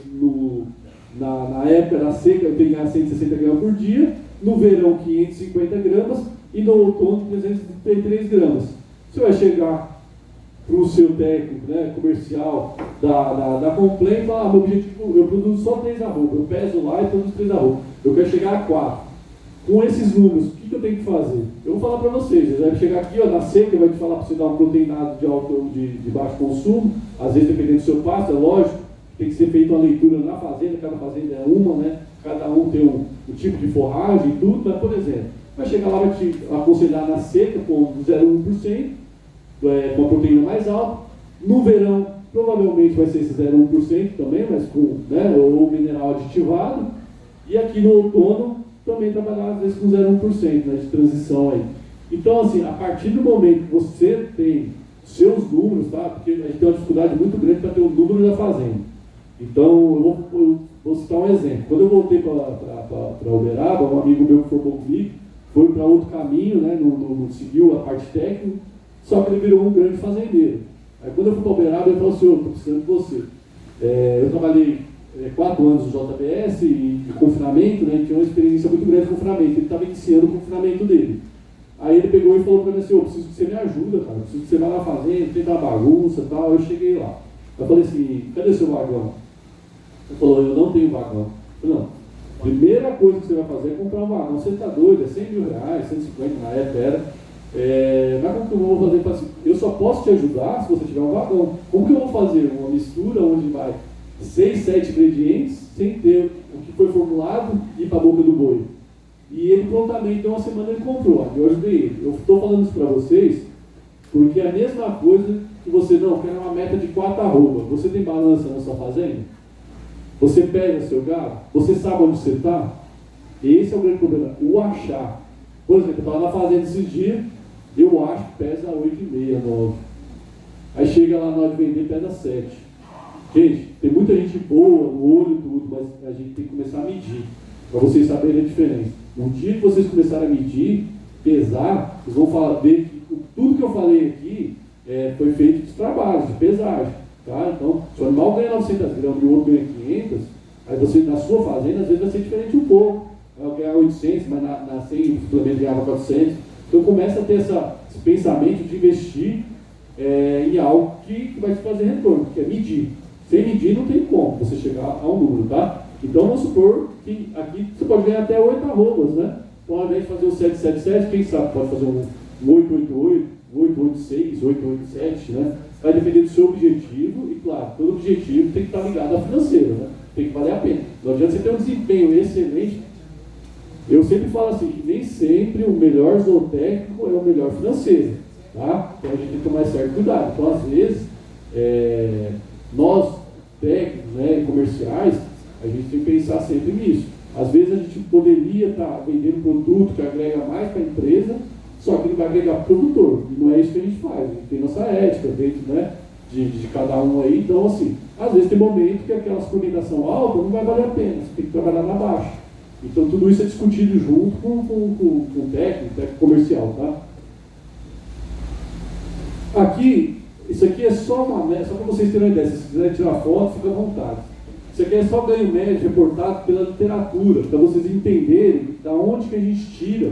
na época da seca eu tenho que ganhar 160 gramas por dia, no verão 550 gramas e no outono 333 gramas. Você vai chegar para o seu técnico, né, comercial da Complan e falar, meu objetivo, eu produzo só 3 arroba, eu peso lá e produzo 3 arroba, eu quero chegar a 4. Com esses números, o que eu tenho que fazer? Eu vou falar para vocês, ele vai chegar aqui na seca, vai te falar para você dar um proteinado de baixo consumo, às vezes dependendo do seu pasto, é lógico, tem que ser feita uma leitura na fazenda, cada fazenda é uma, né? Cada um tem um tipo de forragem e tudo, mas, por exemplo, vai chegar lá, vai te aconselhar na seca com 0,1%, com a proteína mais alta. No verão, provavelmente vai ser esse 0,1% também, mas com, né, ou mineral aditivado. E aqui no outono, também trabalhar às vezes com 0,1%, né, de transição aí. Então, assim, a partir do momento que você tem seus números, tá? Porque a gente tem uma dificuldade muito grande para ter o número da fazenda. Então, eu vou citar um exemplo. Quando eu voltei para Uberaba, um amigo meu que formou comigo foi para outro caminho, né? Não seguiu a parte técnica, só que ele virou um grande fazendeiro. Aí quando eu fui para Uberaba, ele falou assim: estou precisando de você. Eu trabalhei 4 anos no JBS e confinamento, né? Tinha uma experiência muito grande de confinamento. Ele estava iniciando o confinamento dele. Aí ele pegou e falou para mim assim: preciso que você me ajuda, cara. Preciso que você vá lá fazendo, tentar bagunça e tal. Eu cheguei lá. Eu falei assim: cadê seu vagão? Ele falou: eu não tenho vagão. Eu falei: não, primeira coisa que você vai fazer é comprar um vagão. Você está doido? É 100 mil reais, 150 na época era. Mas como que eu vou fazer? Assim, eu só posso te ajudar se você tiver um vagão. Como que eu vou fazer uma mistura onde vai 6, 7 ingredientes sem ter o que foi formulado e ir para a boca do boi? E ele prontamente, em uma semana, ele comprou. Eu ajudei ele. Eu estou falando isso para vocês porque é a mesma coisa que você não quer uma meta de 4 arroba. Você tem balança na sua fazenda? Você pega seu gado? Você sabe onde você está? Esse é o grande problema, o achar. Por exemplo, eu estava na fazenda esses dias, eu acho que pesa 8,5, 9. Aí chega lá na hora de vender, pesa 7. Gente, tem muita gente boa no olho e tudo, mas a gente tem que começar a medir, para vocês saberem a diferença. No dia que vocês começarem a medir, pesar, vocês vão ver que tudo que eu falei aqui foi feito de trabalho, de pesagem. Tá? Então, se o animal ganha 900 gramas e o outro ganha 500, aí você, na sua fazenda, às vezes vai ser diferente um pouco. Vai ganhar 800, mas na 100 o suplemento ganhava 400. Então, começa a ter esse pensamento de investir em algo que vai te fazer retorno, que é medir. Sem medir, não tem como você chegar a um número, tá? Então, vamos supor que aqui você pode ganhar até 8 arrobas, né? Então, ao invés de fazer o 777, quem sabe pode fazer um 888, 886, 887, né? Vai depender do seu objetivo e, claro, todo objetivo tem que estar ligado ao financeiro, né? Tem que valer a pena. Não adianta você ter um desempenho excelente. Eu sempre falo assim, que nem sempre o melhor zootécnico é o melhor financeiro, tá? Então a gente tem que tomar certo cuidado. Então, às vezes, nós, técnicos, né, comerciais, a gente tem que pensar sempre nisso. Às vezes a gente poderia estar vendendo um produto que agrega mais para a empresa, só que ele vai agregar para o produtor. E não é isso que a gente faz. A gente tem nossa ética dentro, né, de cada um aí. Então, assim, às vezes tem momento que aquela suplementação alta não vai valer a pena. Você tem que trabalhar na baixa. Então, tudo isso é discutido junto com o técnico comercial, tá? Aqui, isso aqui é só uma média, só para vocês terem uma ideia. Se vocês quiserem tirar foto, fica à vontade. Isso aqui é só ganho médio reportado pela literatura, para vocês entenderem da onde que a gente tira,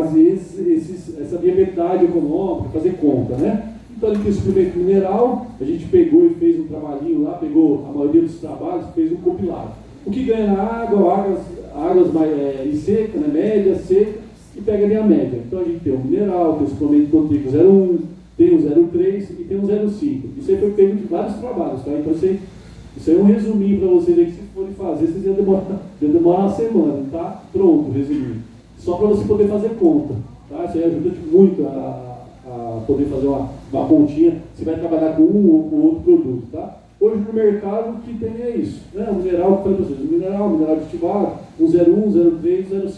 às vezes, essa viabilidade econômica, fazer conta, né? Então, ali tem o suplemento mineral, a gente pegou e fez um trabalhinho lá, pegou a maioria dos trabalhos, fez um compilado. O que ganha na água, águas mais seca, né, média, seca, e pega ali a média. Então a gente tem o mineral, tem o suplemento proteico 0,1, tem o 0,3 e tem o 0,5. Isso aí foi pego de vários trabalhos, tá? Então isso aí é um resuminho para vocês aí que se forem fazer, vocês iam demorar uma semana, tá? Pronto, resuminho. Só para você poder fazer conta, tá? Isso aí ajuda muito a poder fazer uma pontinha, você vai trabalhar com um ou com outro produto, tá? Hoje no mercado o que tem é isso, né? O mineral que eu falei para vocês, o mineral aditivado, o 0,1, 0,3, 0,5.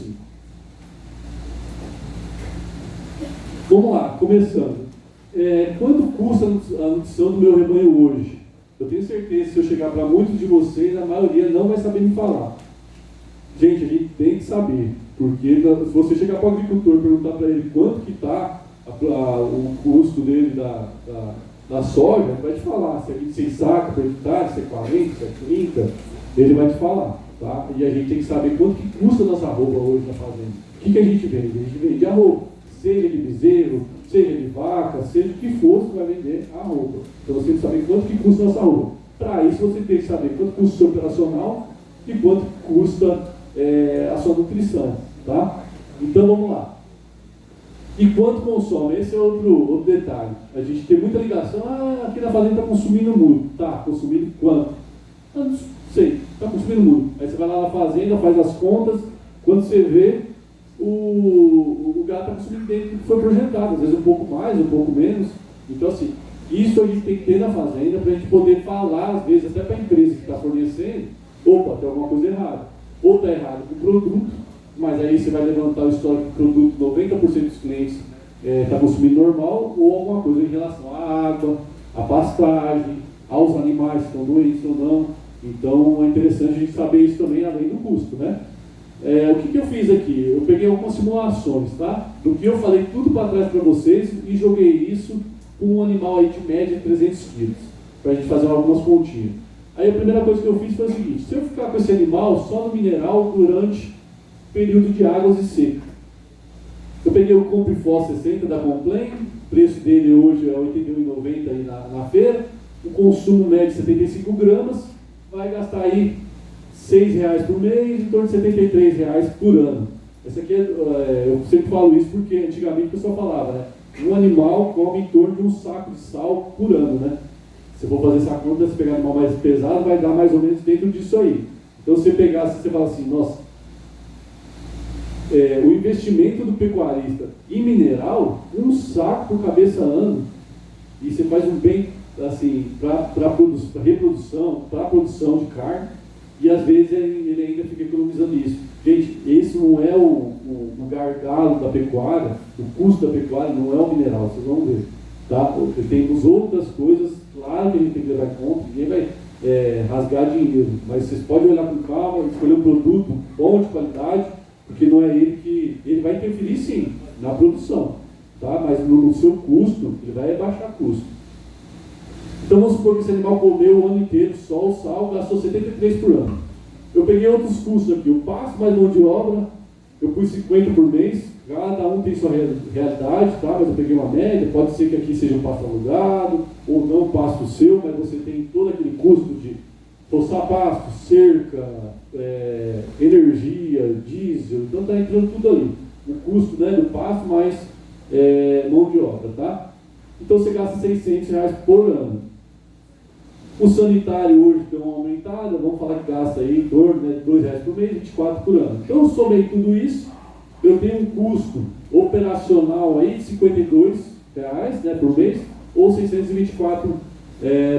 Vamos lá, começando. Quanto custa a nutrição do meu rebanho hoje? Eu tenho certeza que se eu chegar para muitos de vocês, a maioria não vai saber me falar. Gente, a gente tem que saber, porque se você chegar para o agricultor e perguntar para ele quanto que está o custo dele da soja, ele vai te falar, se é 26 sacos por hectare, se é 40, se é 30, ele vai te falar, tá? E a gente tem que saber quanto que custa a nossa arroba hoje na fazenda. O que a gente vende? A gente vende arroba, seja de bezerro, seja de vaca, seja o que for, você vai vender a arroba. Então você tem que saber quanto que custa a nossa arroba. Para isso você tem que saber quanto custa o seu operacional e quanto custa a sua nutrição, tá? Então vamos lá. E quanto consome? Esse é outro detalhe. A gente tem muita ligação, aqui na fazenda está consumindo muito. Tá, consumindo quanto? Não sei, está consumindo muito. Aí você vai lá na fazenda, faz as contas, quando você vê, o gado está consumindo dentro do que foi projetado, às vezes um pouco mais, um pouco menos. Então, assim, isso a gente tem que ter na fazenda para a gente poder falar, às vezes, até para a empresa que está fornecendo, opa, tem alguma coisa errada. Ou está errado com o produto, mas aí você vai levantar o histórico do produto, 90% dos clientes está consumindo normal, ou alguma coisa em relação à água, à pastagem, aos animais que estão doentes ou não. Então é interessante a gente saber isso também, além do custo, né? O que eu fiz aqui? Eu peguei algumas simulações, tá? Do que eu falei tudo para trás para vocês e joguei isso com um animal aí de média de 300 quilos, para a gente fazer algumas continhas. Aí a primeira coisa que eu fiz foi o seguinte: se eu ficar com esse animal só no mineral durante período de águas e seca, eu peguei o Comprifós 60 da Complain, o preço dele hoje é R$ 81,90 aí na feira, o consumo médio de 75 gramas, vai gastar aí R$6 por mês, em torno de R$73 por ano. Essa aqui eu sempre falo isso porque antigamente o pessoal falava, né? Um animal come em torno de um saco de sal por ano, né? Se for fazer essa conta, se pegar um animal mais pesado, vai dar mais ou menos dentro disso aí. Então, se você pegar, se você fala assim, nossa, o investimento do pecuarista em mineral, um saco por cabeça ano, e você faz um bem, assim, para reprodução, para a produção de carne, e às vezes ele ainda fica economizando isso. Gente, esse não é o gargalo da pecuária, o custo da pecuária não é o mineral, vocês vão ver. Tá? Temos outras coisas, claro que a gente tem que levar em conta, ninguém vai rasgar dinheiro, mas vocês podem olhar com calma, escolher um produto bom, de qualidade, porque não é ele vai interferir sim na produção, tá? Mas no seu custo, ele vai baixar custo. Então vamos supor que esse animal comeu o ano inteiro só o sal, gastou 73 por ano. Eu peguei outros custos aqui, eu passo mais mão de obra, eu pus 50 por mês, cada um tem sua realidade, tá? Mas eu peguei uma média, pode ser que aqui seja um pasto alugado, ou não pasto seu, mas você tem todo aquele custo de roçar pasto, cerca, energia, diesel, então está entrando tudo ali. O custo, né, do pasto mais mão de obra, tá? Então você gasta R$600 por ano. O sanitário hoje deu uma aumentada, vamos falar que gasta aí em torno de R$2 por mês, 24 por ano. Então eu somei tudo isso, eu tenho um custo operacional aí de R$52, né, por mês, ou 624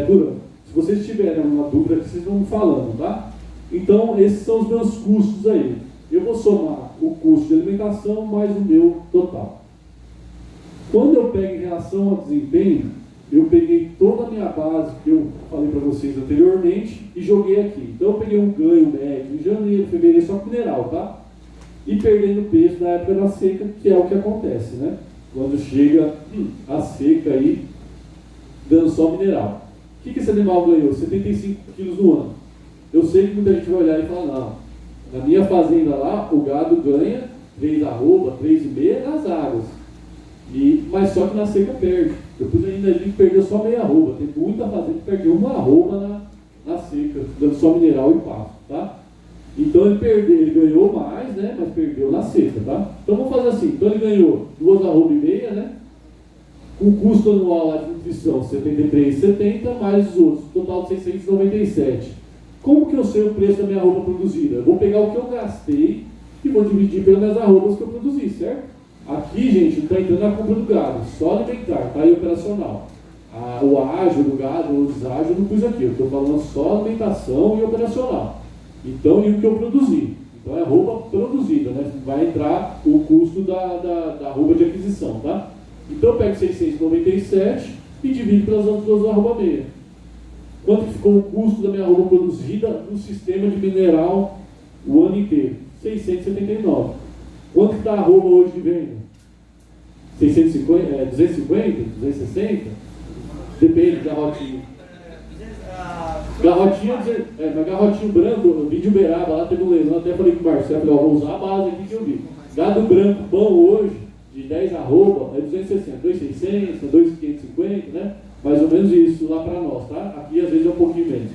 por ano. Se vocês tiverem uma dúvida, vocês vão falando, tá? Então esses são os meus custos aí. Eu vou somar o custo de alimentação mais o meu total. Quando eu pego em relação ao desempenho, eu peguei toda a minha base que eu falei para vocês anteriormente e joguei aqui. Então eu peguei um ganho médio em janeiro, fevereiro, só com mineral, tá? E perdendo peso na época da seca, que é o que acontece, né? Quando chega a seca aí, dando só mineral. O que esse animal ganhou? 75 quilos no ano. Eu sei que muita gente vai olhar e falar, não, na minha fazenda lá, o gado ganha 3,5 nas águas. Mas só que na seca perde. Eu pus ainda ali que perdeu só meia arroba. Tem muita fazenda que perdeu uma arroba na seca, dando só mineral e pasto, tá? Então ele ganhou mais, né? Mas perdeu na seca, tá? Então vamos fazer assim. Então ele ganhou 2,5 arrobas, né? Com custo anual lá de nutrição R$ 73,70 mais os outros, total de 697. Como que eu sei o preço da minha arroba produzida? Eu vou pegar o que eu gastei e vou dividir pelas minhas arrobas que eu produzi, certo? Aqui, gente, não está entrando na compra do gado, só alimentar, tá aí operacional. O ágio do gado, o deságio, eu não pus aqui, eu estou falando só alimentação e operacional. Então, e o que eu produzi? Então é arroba produzida, né? Vai entrar o custo da arroba de aquisição, tá? Então eu pego 697 e divido pelas outras arroba meia. Quanto ficou o custo da minha arroba produzida no sistema de mineral o ano inteiro? 679. Quanto está a arroba hoje de venda? 650, 250, 260? Depende, garrotinho. Garrotinho, mas garrotinho branco, eu vi de Uberaba, lá teve um leilão, até falei com o Marcelo, falei, vou usar a base aqui que eu vi. Gado branco bom hoje, de 10 arroba, é 260, 2,600, 2,550, né? Mais ou menos isso lá para nós, tá? Aqui às vezes é um pouquinho menos.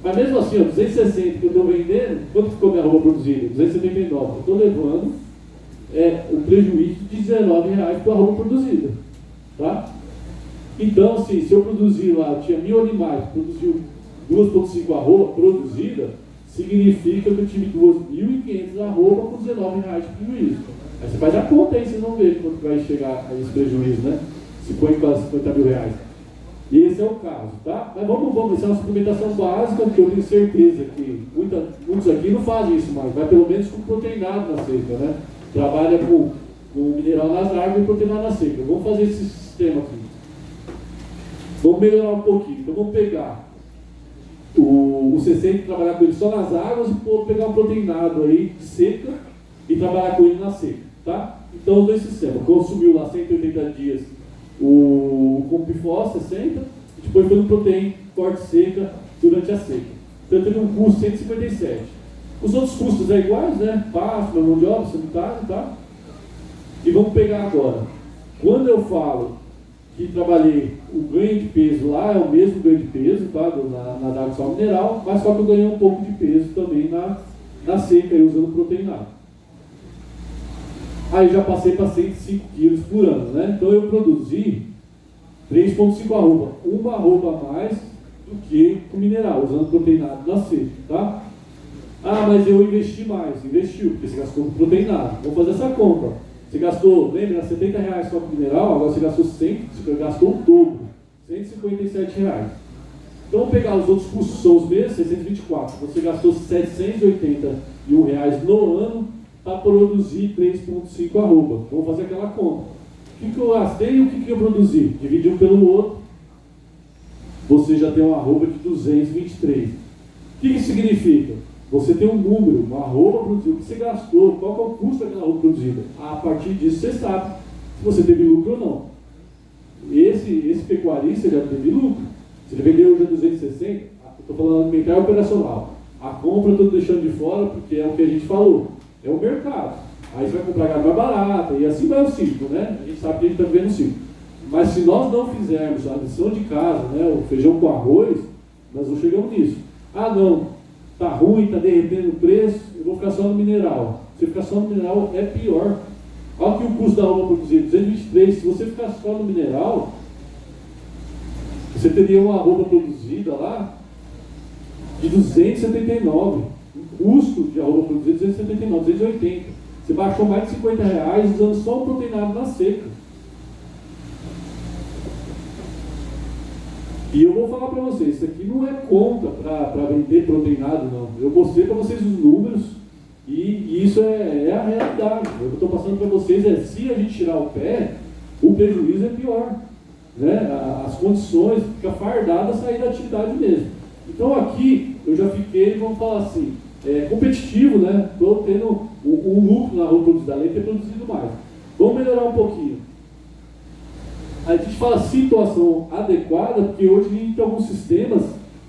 Mas mesmo assim, ó, 260 que eu estou vendendo, quanto ficou minha arroba produzida? 279. Eu estou levando o prejuízo de R$19 por arroba produzida, tá? Então, assim, se eu produzir lá, tinha 1.000 animais, produziu 2,5 arroba produzida, significa que eu tive 2.500 arroba com R$19 de prejuízo. Aí você faz a conta aí, vocês vão ver quanto vai chegar a esse prejuízo, né? 50 mil reais. E esse é o caso, tá? Mas vamos, isso é uma suplementação básica, que eu tenho certeza que muitos aqui não fazem isso mais, vai pelo menos com proteinado na seca, né? Trabalha com mineral nas árvores e proteinado na seca. Vamos fazer esse sistema aqui. Vamos melhorar um pouquinho. Então vamos pegar o 60 e trabalhar com ele só nas águas e pegar um proteinado aí de seca e trabalhar com ele na seca, tá? Então os dois sistemas. Consumiu lá 180 dias o Compifos 60 e depois foi no protein corte seca durante a seca. Então teve um custo de 157. Os outros custos é iguais, né? Pasto, mão de obra, sanitário, tá? E vamos pegar agora. Quando eu falo que trabalhei o ganho de peso lá, é o mesmo ganho de peso, tá? Na água sal mineral, mas só que eu ganhei um pouco de peso também na seca, usando proteinado. Aí já passei para 105 quilos por ano, né? Então eu produzi 3,5 arroba, uma arroba a mais do que o mineral, usando proteinado na seca, tá? Ah, mas eu investi mais. Investiu, porque você gastou com proteinado. Vamos fazer essa conta. Você gastou, lembra, R$70 só com mineral, agora você gastou 100, você gastou o dobro, R$157. Então vamos pegar os outros custos, são os mesmos, 624. Você gastou R$781 no ano para produzir 3,5 arroba. Vamos fazer aquela conta. O que eu gastei e o que eu produzi? Divide um pelo outro, você já tem uma arroba de 223. O que significa? Você tem um número, uma arroba produzida, o que você gastou, qual que é o custo daquela arroba produzida. A partir disso você sabe se você teve lucro ou não. Esse pecuarista já teve lucro. Se ele vendeu hoje a 260, estou falando alimentar operacional. A compra eu estou deixando de fora porque é o que a gente falou. É o mercado. Aí você vai comprar gado mais barato e assim vai o ciclo, né? A gente sabe que a gente está vivendo o ciclo. Mas se nós não fizermos a lição de casa, né, o feijão com arroz, nós não chegamos nisso. Ah não, tá ruim, tá derretendo o preço, eu vou ficar só no mineral. Se ficar só no mineral é pior. Olha que o custo da arroba produzida, 223, se você ficar só no mineral, você teria uma arroba produzida lá de 279. O custo de arroba produzida 279, 280. Você baixou mais de R$50 usando só o proteinado na seca. E eu vou falar para vocês, isso aqui não é conta para vender proteinado, não. Eu mostrei para vocês os números e isso é a realidade. O que eu estou passando para vocês é, se a gente tirar o pé, o prejuízo é pior. Né? As condições, fica fardada a sair da atividade mesmo. Então aqui eu já fiquei, vamos falar assim, competitivo, né? Estou tendo um lucro na roupa produzida, além de ter produzido mais. Vamos melhorar um pouquinho. A gente fala situação adequada, porque hoje a gente tem alguns sistemas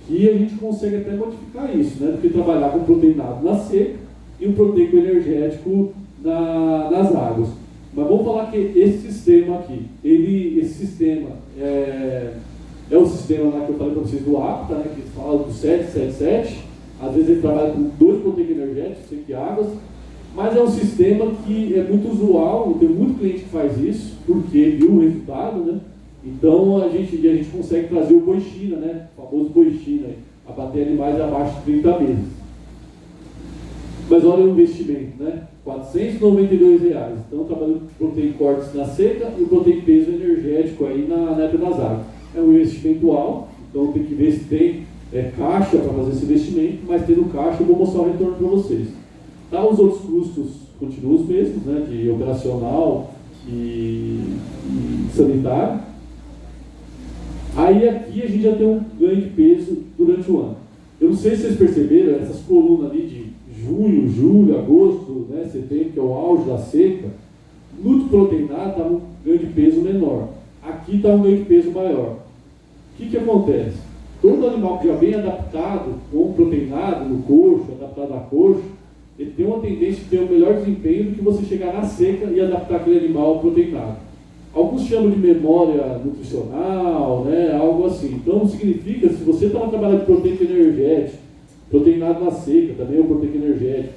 que a gente consegue até modificar isso, né? Do que trabalhar com proteinado na seca e um proteico energético nas águas. Mas vamos falar que esse sistema aqui, esse sistema é o sistema lá que eu falei para vocês do APTA, né? Que fala do 777. Às vezes ele trabalha com 2 proteicos energéticos, 100 águas. Mas é um sistema que é muito usual, tem muito cliente que faz isso, porque viu o resultado, né? Então a gente consegue trazer o boi China, né? O famoso boi China, abater animais abaixo de 30 meses. Mas olha o investimento, né? R$492. Então trabalhando com proteína cortes na seca e o proteína peso energético aí na época das águas. É um investimento alto, então tem que ver se tem caixa para fazer esse investimento, mas tendo caixa eu vou mostrar o retorno para vocês. Tá, os outros custos continuam os mesmos, né, de operacional e sanitário. Aí aqui a gente já tem um ganho de peso durante o ano. Eu não sei se vocês perceberam, essas colunas ali de junho, julho, agosto, né, setembro, que é o auge da seca, no proteinado está um ganho de peso menor. Aqui está um ganho de peso maior. O que acontece? Todo animal que já vem adaptado com proteinado no coxo, adaptado a coxo, ele tem uma tendência de ter um melhor desempenho do que você chegar na seca e adaptar aquele animal proteinado. Alguns chamam de memória nutricional, né, algo assim. Então significa, se você está trabalhando de proteico energético, proteinado na seca, também é um proteico energético,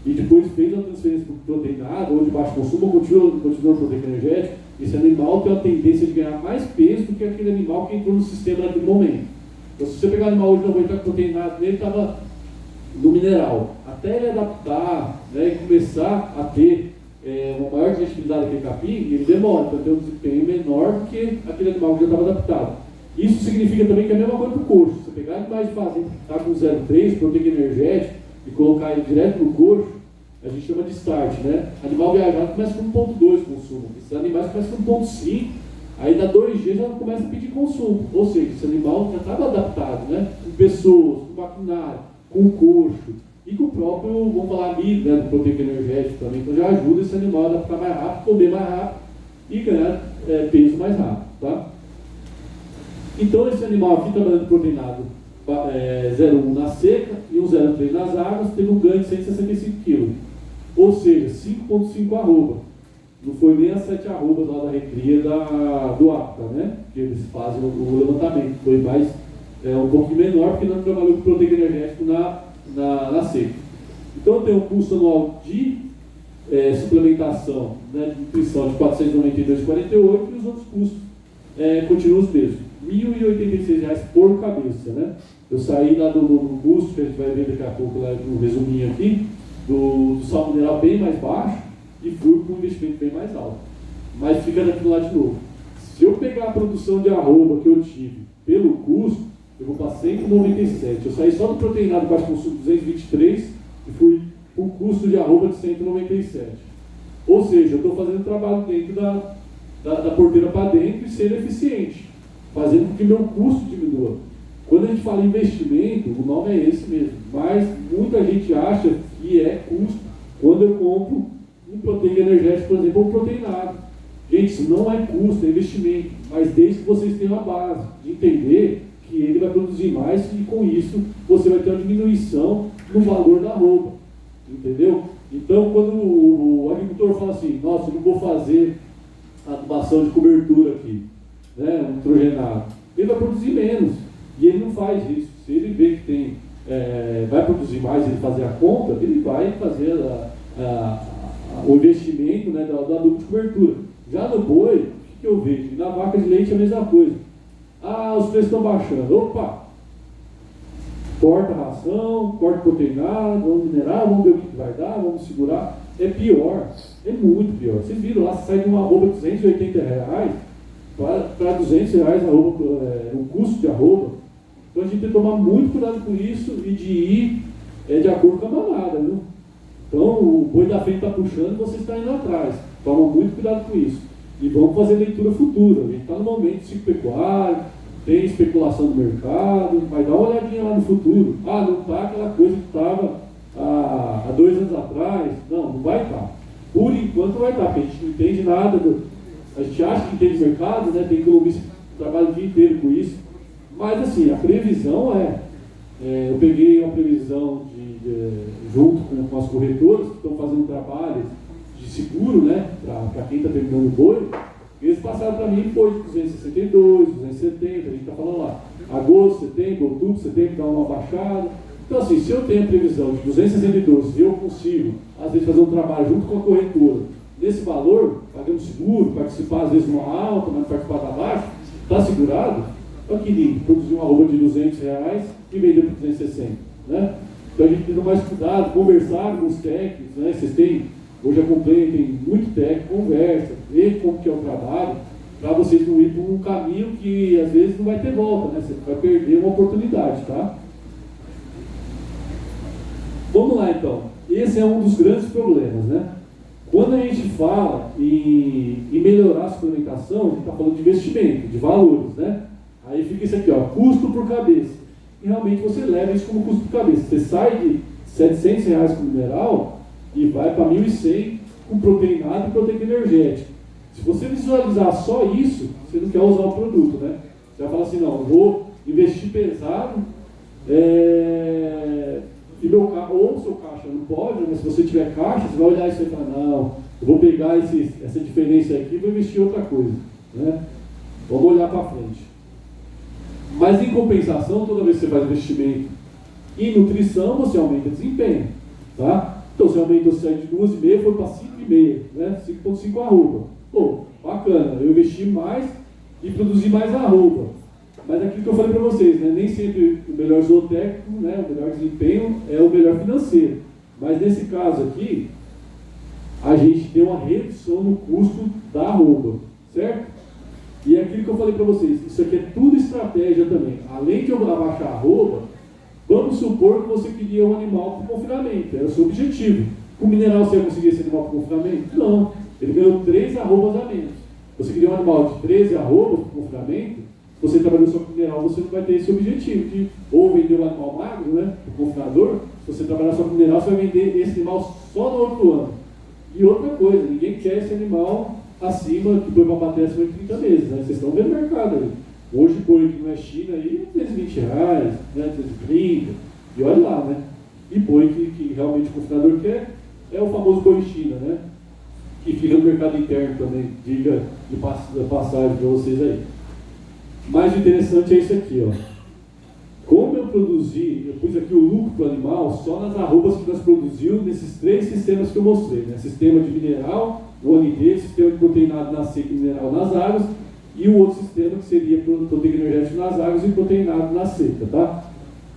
e depois fez uma transferência para o proteinado, ou de baixo consumo, continua no proteico energético, esse animal tem uma tendência de ganhar mais peso do que aquele animal que entrou no sistema naquele momento. Então se você pegar o animal hoje, não vai estar proteinado, ele estava no mineral, até ele adaptar, né, e começar a ter uma maior digestibilidade daquele capim, ele demora para ter um desempenho menor do que aquele animal que já estava adaptado. Isso significa também que é a mesma coisa para o coxo. Você pegar animais de fazenda que está com 0,3, proteína energética, e colocar ele direto no coxo, a gente chama de start, né? Animal viajado começa com 1,2 consumo. Esses animais começam com 1,5, aí dá 2 dias já começa a pedir consumo. Ou seja, esse animal já estava adaptado, né? Com pessoas, com maquinário, com o coxo e com o próprio, vamos falar, milho, né? Do proteína energética também. Então já ajuda esse animal a adaptar mais rápido, comer mais rápido e ganhar peso mais rápido, tá? Então esse animal aqui trabalhando proteinado 0,1 na seca e um 0,3 nas águas, teve um ganho de 165 kg. Ou seja, 5,5 arroba. Não foi nem as 7 arrobas lá da recria do APTA, né? Que eles fazem o levantamento. Foi mais, um pouquinho menor, porque não trabalhou com proteína energética na seca. Então tem um custo anual de suplementação, né, de nutrição de R$ 492,48 e os outros custos continuam os mesmos. R$ 1.086 por cabeça, né? Eu saí lá do custo, que a gente vai ver daqui a pouco, lá no resuminho aqui, do saldo mineral bem mais baixo e fui para um investimento bem mais alto. Mas fica daquilo lá de novo. Se eu pegar a produção de arroba que eu tive pelo custo, eu vou para 197. Eu saí só do proteinado baixo consumo 223 e fui para o custo de arroba de 197. Ou seja, eu estou fazendo trabalho dentro da porteira para dentro e sendo eficiente, fazendo com que meu custo diminua. Quando a gente fala investimento, o nome é esse mesmo, mas muita gente acha que é custo quando eu compro um proteína energética, por exemplo, ou um proteinado. Gente, isso não é custo, é investimento, mas desde que vocês tenham a base de entender que ele vai produzir mais e com isso você vai ter uma diminuição no valor da roupa, entendeu? Então, quando o agricultor fala assim, nossa, eu não vou fazer adubação de cobertura aqui, né, um nitrogenado, ele vai produzir menos. E ele não faz isso. Se ele vê que vai produzir mais, ele fazer a conta, ele vai fazer o investimento, né, da adubo de cobertura. Já no boi, o que eu vejo? Na vaca de leite é a mesma coisa. Os preços estão baixando. Opa! Corta a ração, corta o proteinado, vamos minerar, vamos ver o que vai dar, vamos segurar. É pior, é muito pior. Vocês viram lá, sai de uma arroba de R$280 para R$200 o custo de arroba. Então a gente tem que tomar muito cuidado com isso e de ir de acordo com a manada, viu? Então o boi da frente está puxando e você está indo atrás. Toma muito cuidado com isso. E vamos fazer leitura futura. A gente está no momento de ciclo pecuário, tem especulação do mercado, mas dá uma olhadinha lá no futuro. Não está aquela coisa que estava há 2 anos atrás. Não vai estar. Por enquanto não vai estar, porque a gente não entende nada. A gente acha que entende mercado, né? Tem economista que trabalha o dia inteiro com isso. Mas assim, a previsão eu peguei uma previsão junto com as corretoras que estão fazendo trabalho de seguro, né, para quem está terminando o boi, eles passaram para mim, foi de 262, 270, a gente está falando lá, agosto, setembro, outubro, setembro, dá uma baixada. Então assim, se eu tenho a previsão de 262 e eu consigo, às vezes, fazer um trabalho junto com a corretora, nesse valor, pagando seguro, participar às vezes numa alta, mas participar da baixa, está segurado. Olha que lindo, produzir uma arroba de R$200 e vender por 260, né? Então a gente tem que ter mais cuidado, conversar com os técnicos, né? Vocês têm, hoje acompanham, tem muito técnico, conversa, vê como que é o trabalho, para vocês não ir por um caminho que às vezes não vai ter volta, né? Você vai perder uma oportunidade, tá? Vamos lá então, esse é um dos grandes problemas, né? Quando a gente fala em melhorar a suplementação, a gente está falando de investimento, de valores, né? Aí fica isso aqui, custo por cabeça. E realmente você leva isso como custo por cabeça. Você sai de R$700 com mineral e vai para 1.100 com proteinado e proteína energética. Se você visualizar só isso, você não quer usar o produto, né? Você vai falar assim, não, eu vou investir pesado, e ou seu caixa não pode, mas se você tiver caixa, você vai olhar isso e falar, não, eu vou pegar essa diferença aqui e vou investir em outra coisa, né? Vamos olhar para frente. Mas em compensação, toda vez que você faz investimento em nutrição, você aumenta desempenho, tá? Então você aumenta, você sai de 2,5, foi para 5,5, né? 5,5 arroba. Pô, bacana, eu investi mais e produzi mais arroba. Mas aquilo que eu falei para vocês, né? Nem sempre o melhor zootécnico, né? O melhor desempenho é o melhor financeiro. Mas nesse caso aqui, a gente tem uma redução no custo da arroba, certo? E é aquilo que eu falei para vocês, isso aqui é tudo estratégia também. Além de eu abaixar a arroba, vamos supor que você queria um animal para confinamento, era o seu objetivo. Com mineral você ia conseguir esse animal para confinamento? Não, ele ganhou 3 arrobas a menos. Você queria um animal de 13 arrobas para confinamento, se você trabalhou só com mineral, você não vai ter esse objetivo de ou vender um animal magro, né, para o confinador. Se você trabalhar só com mineral, você vai vender esse animal só no outro ano. E outra coisa, ninguém quer esse animal acima, que põe uma bater acima de 30 meses, né? Vocês estão vendo o mercado aí. Hoje boi que não é China aí é R$320, né? 330, e olha lá, né? E boi que realmente o confinador quer é o famoso boi China, né? Que fica no mercado interno também, diga de passagem para vocês aí. Mais interessante é isso aqui, ó. Como eu produzi, eu pus aqui o lucro para o animal só nas arrobas que nós produzimos nesses 3 sistemas que eu mostrei, né? Sistema de mineral, o ano inteiro, sistema de proteinado na seca e mineral nas águas, e o outro sistema que seria proteína energética nas águas e proteinado na seca, tá?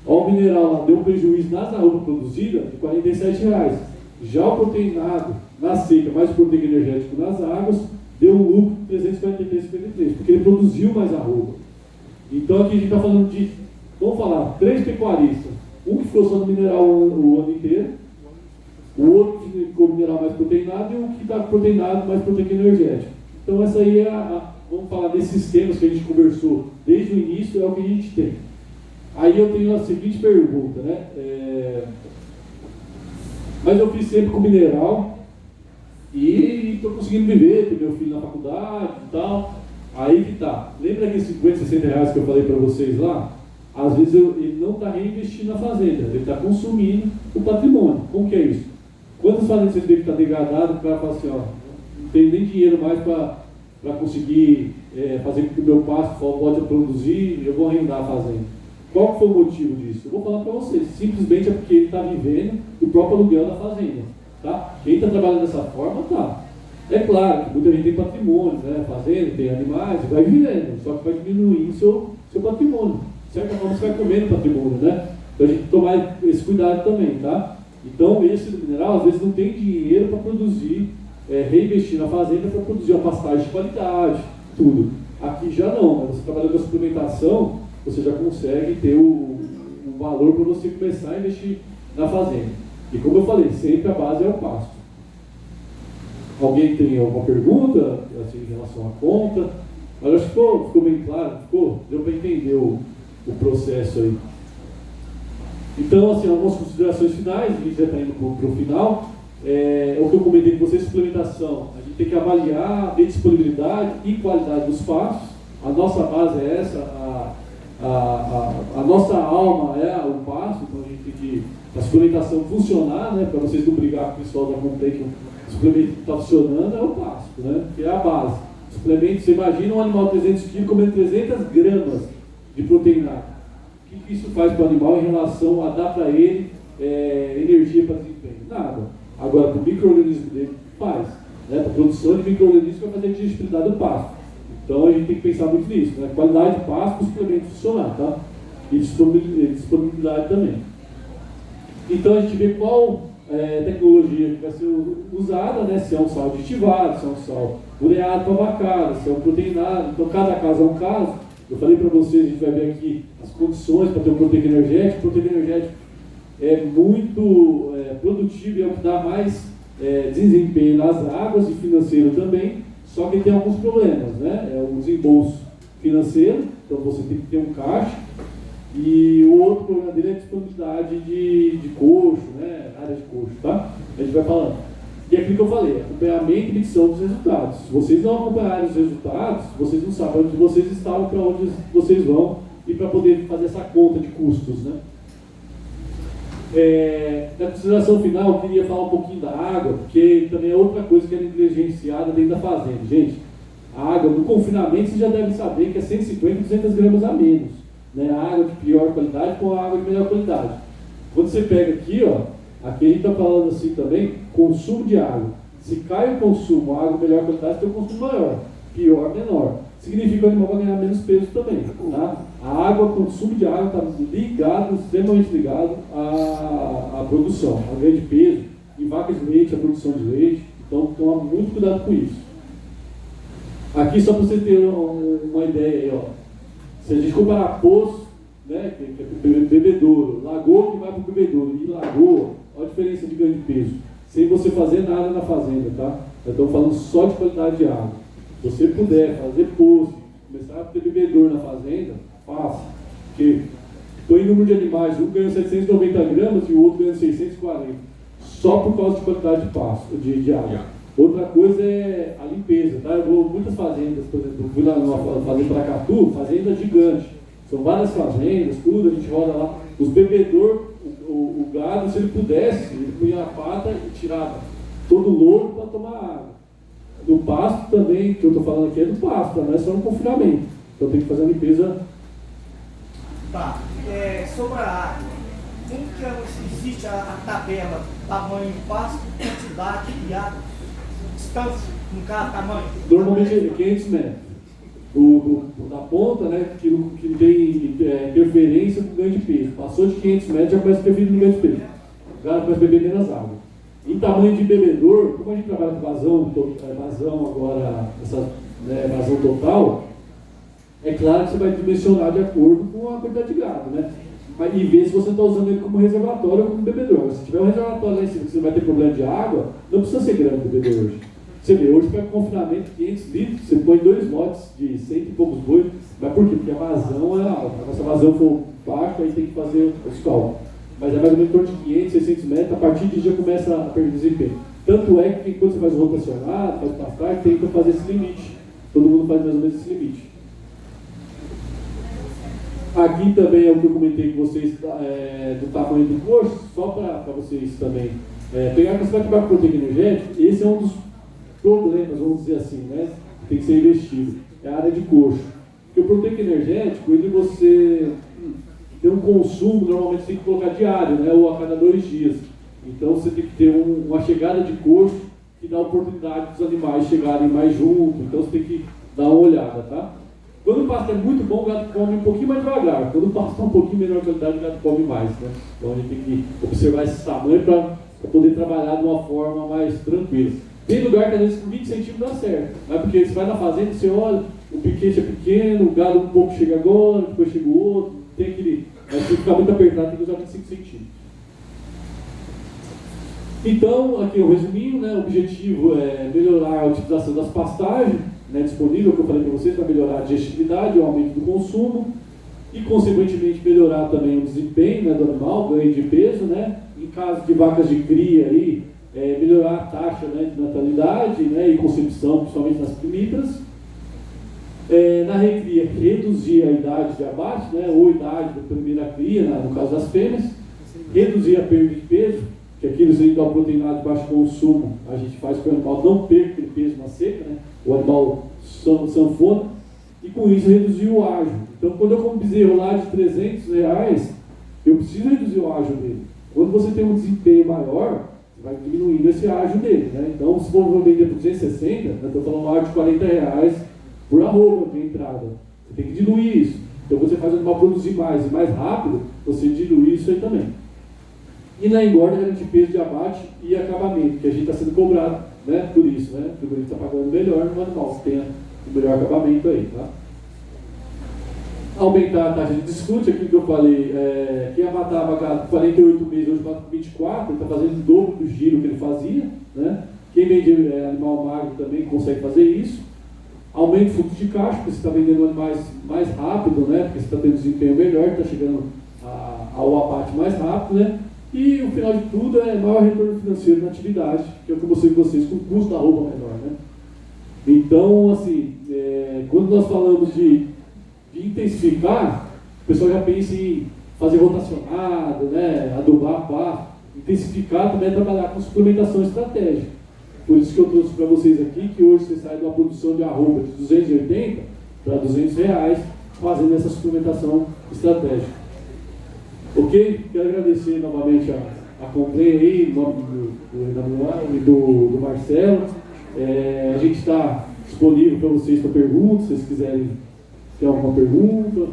Ó, o mineral lá deu um prejuízo nas arrobas produzidas de R$47. Já o proteinado na seca mais o proteína energético nas águas deu um lucro de 343,53, porque ele produziu mais arroba. Então aqui a gente está falando de, vamos falar, 3 pecuaristas. Um que ficou só no mineral o ano inteiro, o outro que ficou mineral mais proteinado e um que está proteinado mais proteína energética. Então essa aí é vamos falar desses sistemas que a gente conversou desde o início, é o que a gente tem. Aí eu tenho a seguinte pergunta, né? Mas eu fiz sempre com mineral e estou conseguindo viver, ter meu filho na faculdade e tal. Aí que tá. Lembra aqueles 50, 60 reais que eu falei para vocês lá? Às vezes ele não está reinvestindo na fazenda, ele está consumindo o patrimônio. Como que é isso? Quantas fazendas vocês veem que está degradado, o cara fala assim, ó, não tem nem dinheiro mais para conseguir fazer com que o meu pasto volte a produzir, eu vou arrendar a fazenda. Qual foi o motivo disso? Eu vou falar para vocês, simplesmente é porque ele está vivendo o próprio aluguel da fazenda. Tá? Quem está trabalhando dessa forma, tá. É claro que muita gente tem patrimônio, né? Fazenda, tem animais, vai vivendo, só que vai diminuindo o seu patrimônio. De certa forma você vai comendo patrimônio, né? Então a gente tem que tomar esse cuidado também, tá? Então esse do mineral às vezes não tem dinheiro para produzir, reinvestir na fazenda para produzir uma pastagem de qualidade, tudo. Aqui já não, mas você trabalhando com a suplementação, você já consegue ter o valor para você começar a investir na fazenda. E como eu falei, sempre a base é o pasto. Alguém tem alguma pergunta assim, em relação à conta? Mas acho que ficou bem claro, deu para entender o processo aí. Então, assim, algumas considerações finais, a gente já está indo para o final. O que eu comentei com vocês, suplementação. A gente tem que avaliar a disponibilidade e qualidade dos pastos. A nossa base é essa, a nossa alma é o pasto, então a gente tem que a suplementação funcionar, né, para vocês não brigar com o pessoal da Comprei que o suplemento que está funcionando é o pasto, né, que é a base. Suplemento, você imagina um animal de 300 kg comendo 300 gramas de proteinado. O que isso faz para o animal em relação a dar para ele energia para desempenho? Nada. Agora, para o micro-organismo dele, faz. Né, para a produção de micro-organismos vai fazer a digestibilidade do pasto. Então a gente tem que pensar muito nisso, né? Qualidade de pasto para o suplemento funcionar, tá? E disponibilidade também. Então a gente vê qual tecnologia que vai ser usada, né? Se é um sal aditivado, se é um sal ureado para vacada, se é um proteinado. Então cada caso é um caso. Eu falei para vocês, a gente vai ver aqui as condições para ter um proteína energética. O proteína energética é muito produtivo e é o que dá mais desempenho nas águas e financeiro também. Só que tem alguns problemas, né? É o desembolso financeiro, então você tem que ter um caixa. E o outro problema dele é a disponibilidade de coxo, né? Área de coxo, tá? A gente vai falando. E é aquilo que eu falei, acompanhamento e medição dos resultados. Se vocês não acompanharem os resultados, vocês não sabem onde vocês estão, para onde vocês vão e para poder fazer essa conta de custos, né? Na consideração final, eu queria falar um pouquinho da água, porque também é outra coisa que é negligenciada dentro da fazenda. Gente, a água no confinamento, vocês já devem saber que é 150, 200 gramas a menos. Né? A água de pior qualidade com a água de melhor qualidade. Quando você pega aqui, ó, aqui a gente está falando assim também, consumo de água. Se cai o consumo, a água de melhor qualidade tem um consumo maior, pior, menor. Significa que o animal vai ganhar menos peso também. Tá? A água, o consumo de água está ligado, extremamente ligado à produção, ao ganho de peso, em vacas de leite, a produção de leite. Então, toma muito cuidado com isso. Aqui, só para você ter uma ideia aí, ó. Se a gente comparar poço, né, que é bebedouro, lagoa que vai para o bebedouro e lagoa, olha a diferença de ganho de peso. Sem você fazer nada na fazenda, tá? Eu estou falando só de qualidade de água. Se você puder fazer poço, começar a ter bebedouro na fazenda, faça. Porque põe número de animais, um ganha 790 gramas e o outro ganha 640. Só por causa de qualidade de pasto, de água. Outra coisa é a limpeza, tá? Eu vou muitas fazendas, por exemplo, eu fui lá numa fazenda Paracatu, fazenda gigante. São várias fazendas, tudo, a gente roda lá. Os bebedor, o gado, se ele pudesse, ele punha a pata e tirava todo o louro para tomar água. Do pasto também, que eu estou falando aqui é do pasto, não é só no confinamento. Então tem que fazer a limpeza. Tá, sobre a água, como que existe a tabela, tamanho do pasto, quantidade de água, distância, no caso, tamanho? Normalmente é 500 metros. Da ponta, né, que tem interferência com o ganho de peso. Passou de 500 metros, já começa a interferir no ganho de peso. O cara começa a beber menos água. Em tamanho de bebedor, como a gente trabalha com vazão agora, essa vazão total, é claro que você vai dimensionar de acordo com a quantidade de gado, né? E ver se você está usando ele como reservatório ou como bebedor. Mas se tiver um reservatório lá em cima que você vai ter problema de água, não precisa ser grande o bebedor hoje. Você vê, hoje pega confinamento 500 litros, você põe 2 lotes de 100 e poucos bois. Mas por quê? Porque a vazão é alta. Se a vazão for baixa, aí tem que fazer os cálculos. Mas é mais ou menos em torno de 500, 600 metros, a partir de já começa a perder desempenho. Tanto é que quando você faz rotacionado, faz pastagem, tem que fazer esse limite. Todo mundo faz mais ou menos esse limite. Aqui também é o que eu comentei com vocês do tamanho do coxo, só para vocês também pegar que você vai trabalhar com proteína energética. Esse é um dos problemas, vamos dizer assim, né? Tem que ser investido. É a área de coxo. Porque o proteico energético, ele você tem um consumo, normalmente você tem que colocar diário, né? Ou a cada 2 dias. Então você tem que ter uma chegada de coxo que dá a oportunidade dos animais chegarem mais junto. Então você tem que dar uma olhada, tá? Quando o pasto é muito bom, o gado come um pouquinho mais devagar. Quando o pasto é um pouquinho menor qualidade, o gado come mais, né? Então a gente tem que observar esse tamanho para poder trabalhar de uma forma mais tranquila. Tem lugar que às vezes com 20 centímetros dá certo. Não é porque você vai na fazenda, você olha, o piquete é pequeno, o gado um pouco chega agora, depois chega o outro, tem aquele. Mas se ficar muito apertado, tem que usar 25 centímetros. Então, aqui o resuminho, né? O objetivo é melhorar a utilização das pastagens, né, disponível, que eu falei para vocês, para melhorar a digestibilidade, o aumento do consumo e, consequentemente, melhorar também o desempenho, né, do animal, ganho de peso, né? Em caso de vacas de cria aí, melhorar a taxa, né, de natalidade, né, e concepção, principalmente nas primíparas. Na recria, reduzir a idade de abate, né, ou idade da primeira cria, né, no caso das fêmeas, reduzir a perda de peso, que aquilo seria da proteinado de baixo consumo, a gente faz com que o animal não perca aquele peso na seca, né, o animal sanfona, e com isso reduzir o ágio. Então, quando eu como bezerro lá de R$300, eu preciso reduzir o ágio dele. Quando você tem um desempenho maior, vai diminuindo esse ágio dele, né? Então, se for vender por 260, eu estou falando um ágio de R$40 por arroba de entrada. Você tem que diluir isso. Então, você faz o animal produzir mais e mais rápido, você dilui isso aí também. E na engorda, garantir peso de abate e acabamento, que a gente está sendo cobrado, né, por isso, né? Porque a gente está pagando melhor no animal, que tenha o melhor acabamento aí, tá? Aumentar a taxa de desfrute, aquilo que eu falei, quem abatava gado com 48 meses, hoje bate com 24, ele está fazendo o dobro do giro que ele fazia, né? Quem vende animal magro também consegue fazer isso. Aumento o fluxo de caixa, porque você está vendendo animais mais rápido, né? Porque você está tendo desempenho melhor, está chegando ao abate mais rápido, né? E o final de tudo é maior retorno financeiro na atividade, que é o que eu mostrei com vocês, com o custo da roupa menor, né? Então, assim, quando nós falamos de intensificar, o pessoal já pensa em fazer rotacionado, né, adubar, pá. Intensificar também é trabalhar com suplementação estratégica. Por isso que eu trouxe para vocês aqui que hoje você sai de uma produção de arroba de 280 para R$200 fazendo essa suplementação estratégica. Ok? Quero agradecer novamente a Complay aí, em nome do Emanuel e do Marcelo. A gente está disponível para vocês para perguntas, se vocês quiserem ter alguma pergunta.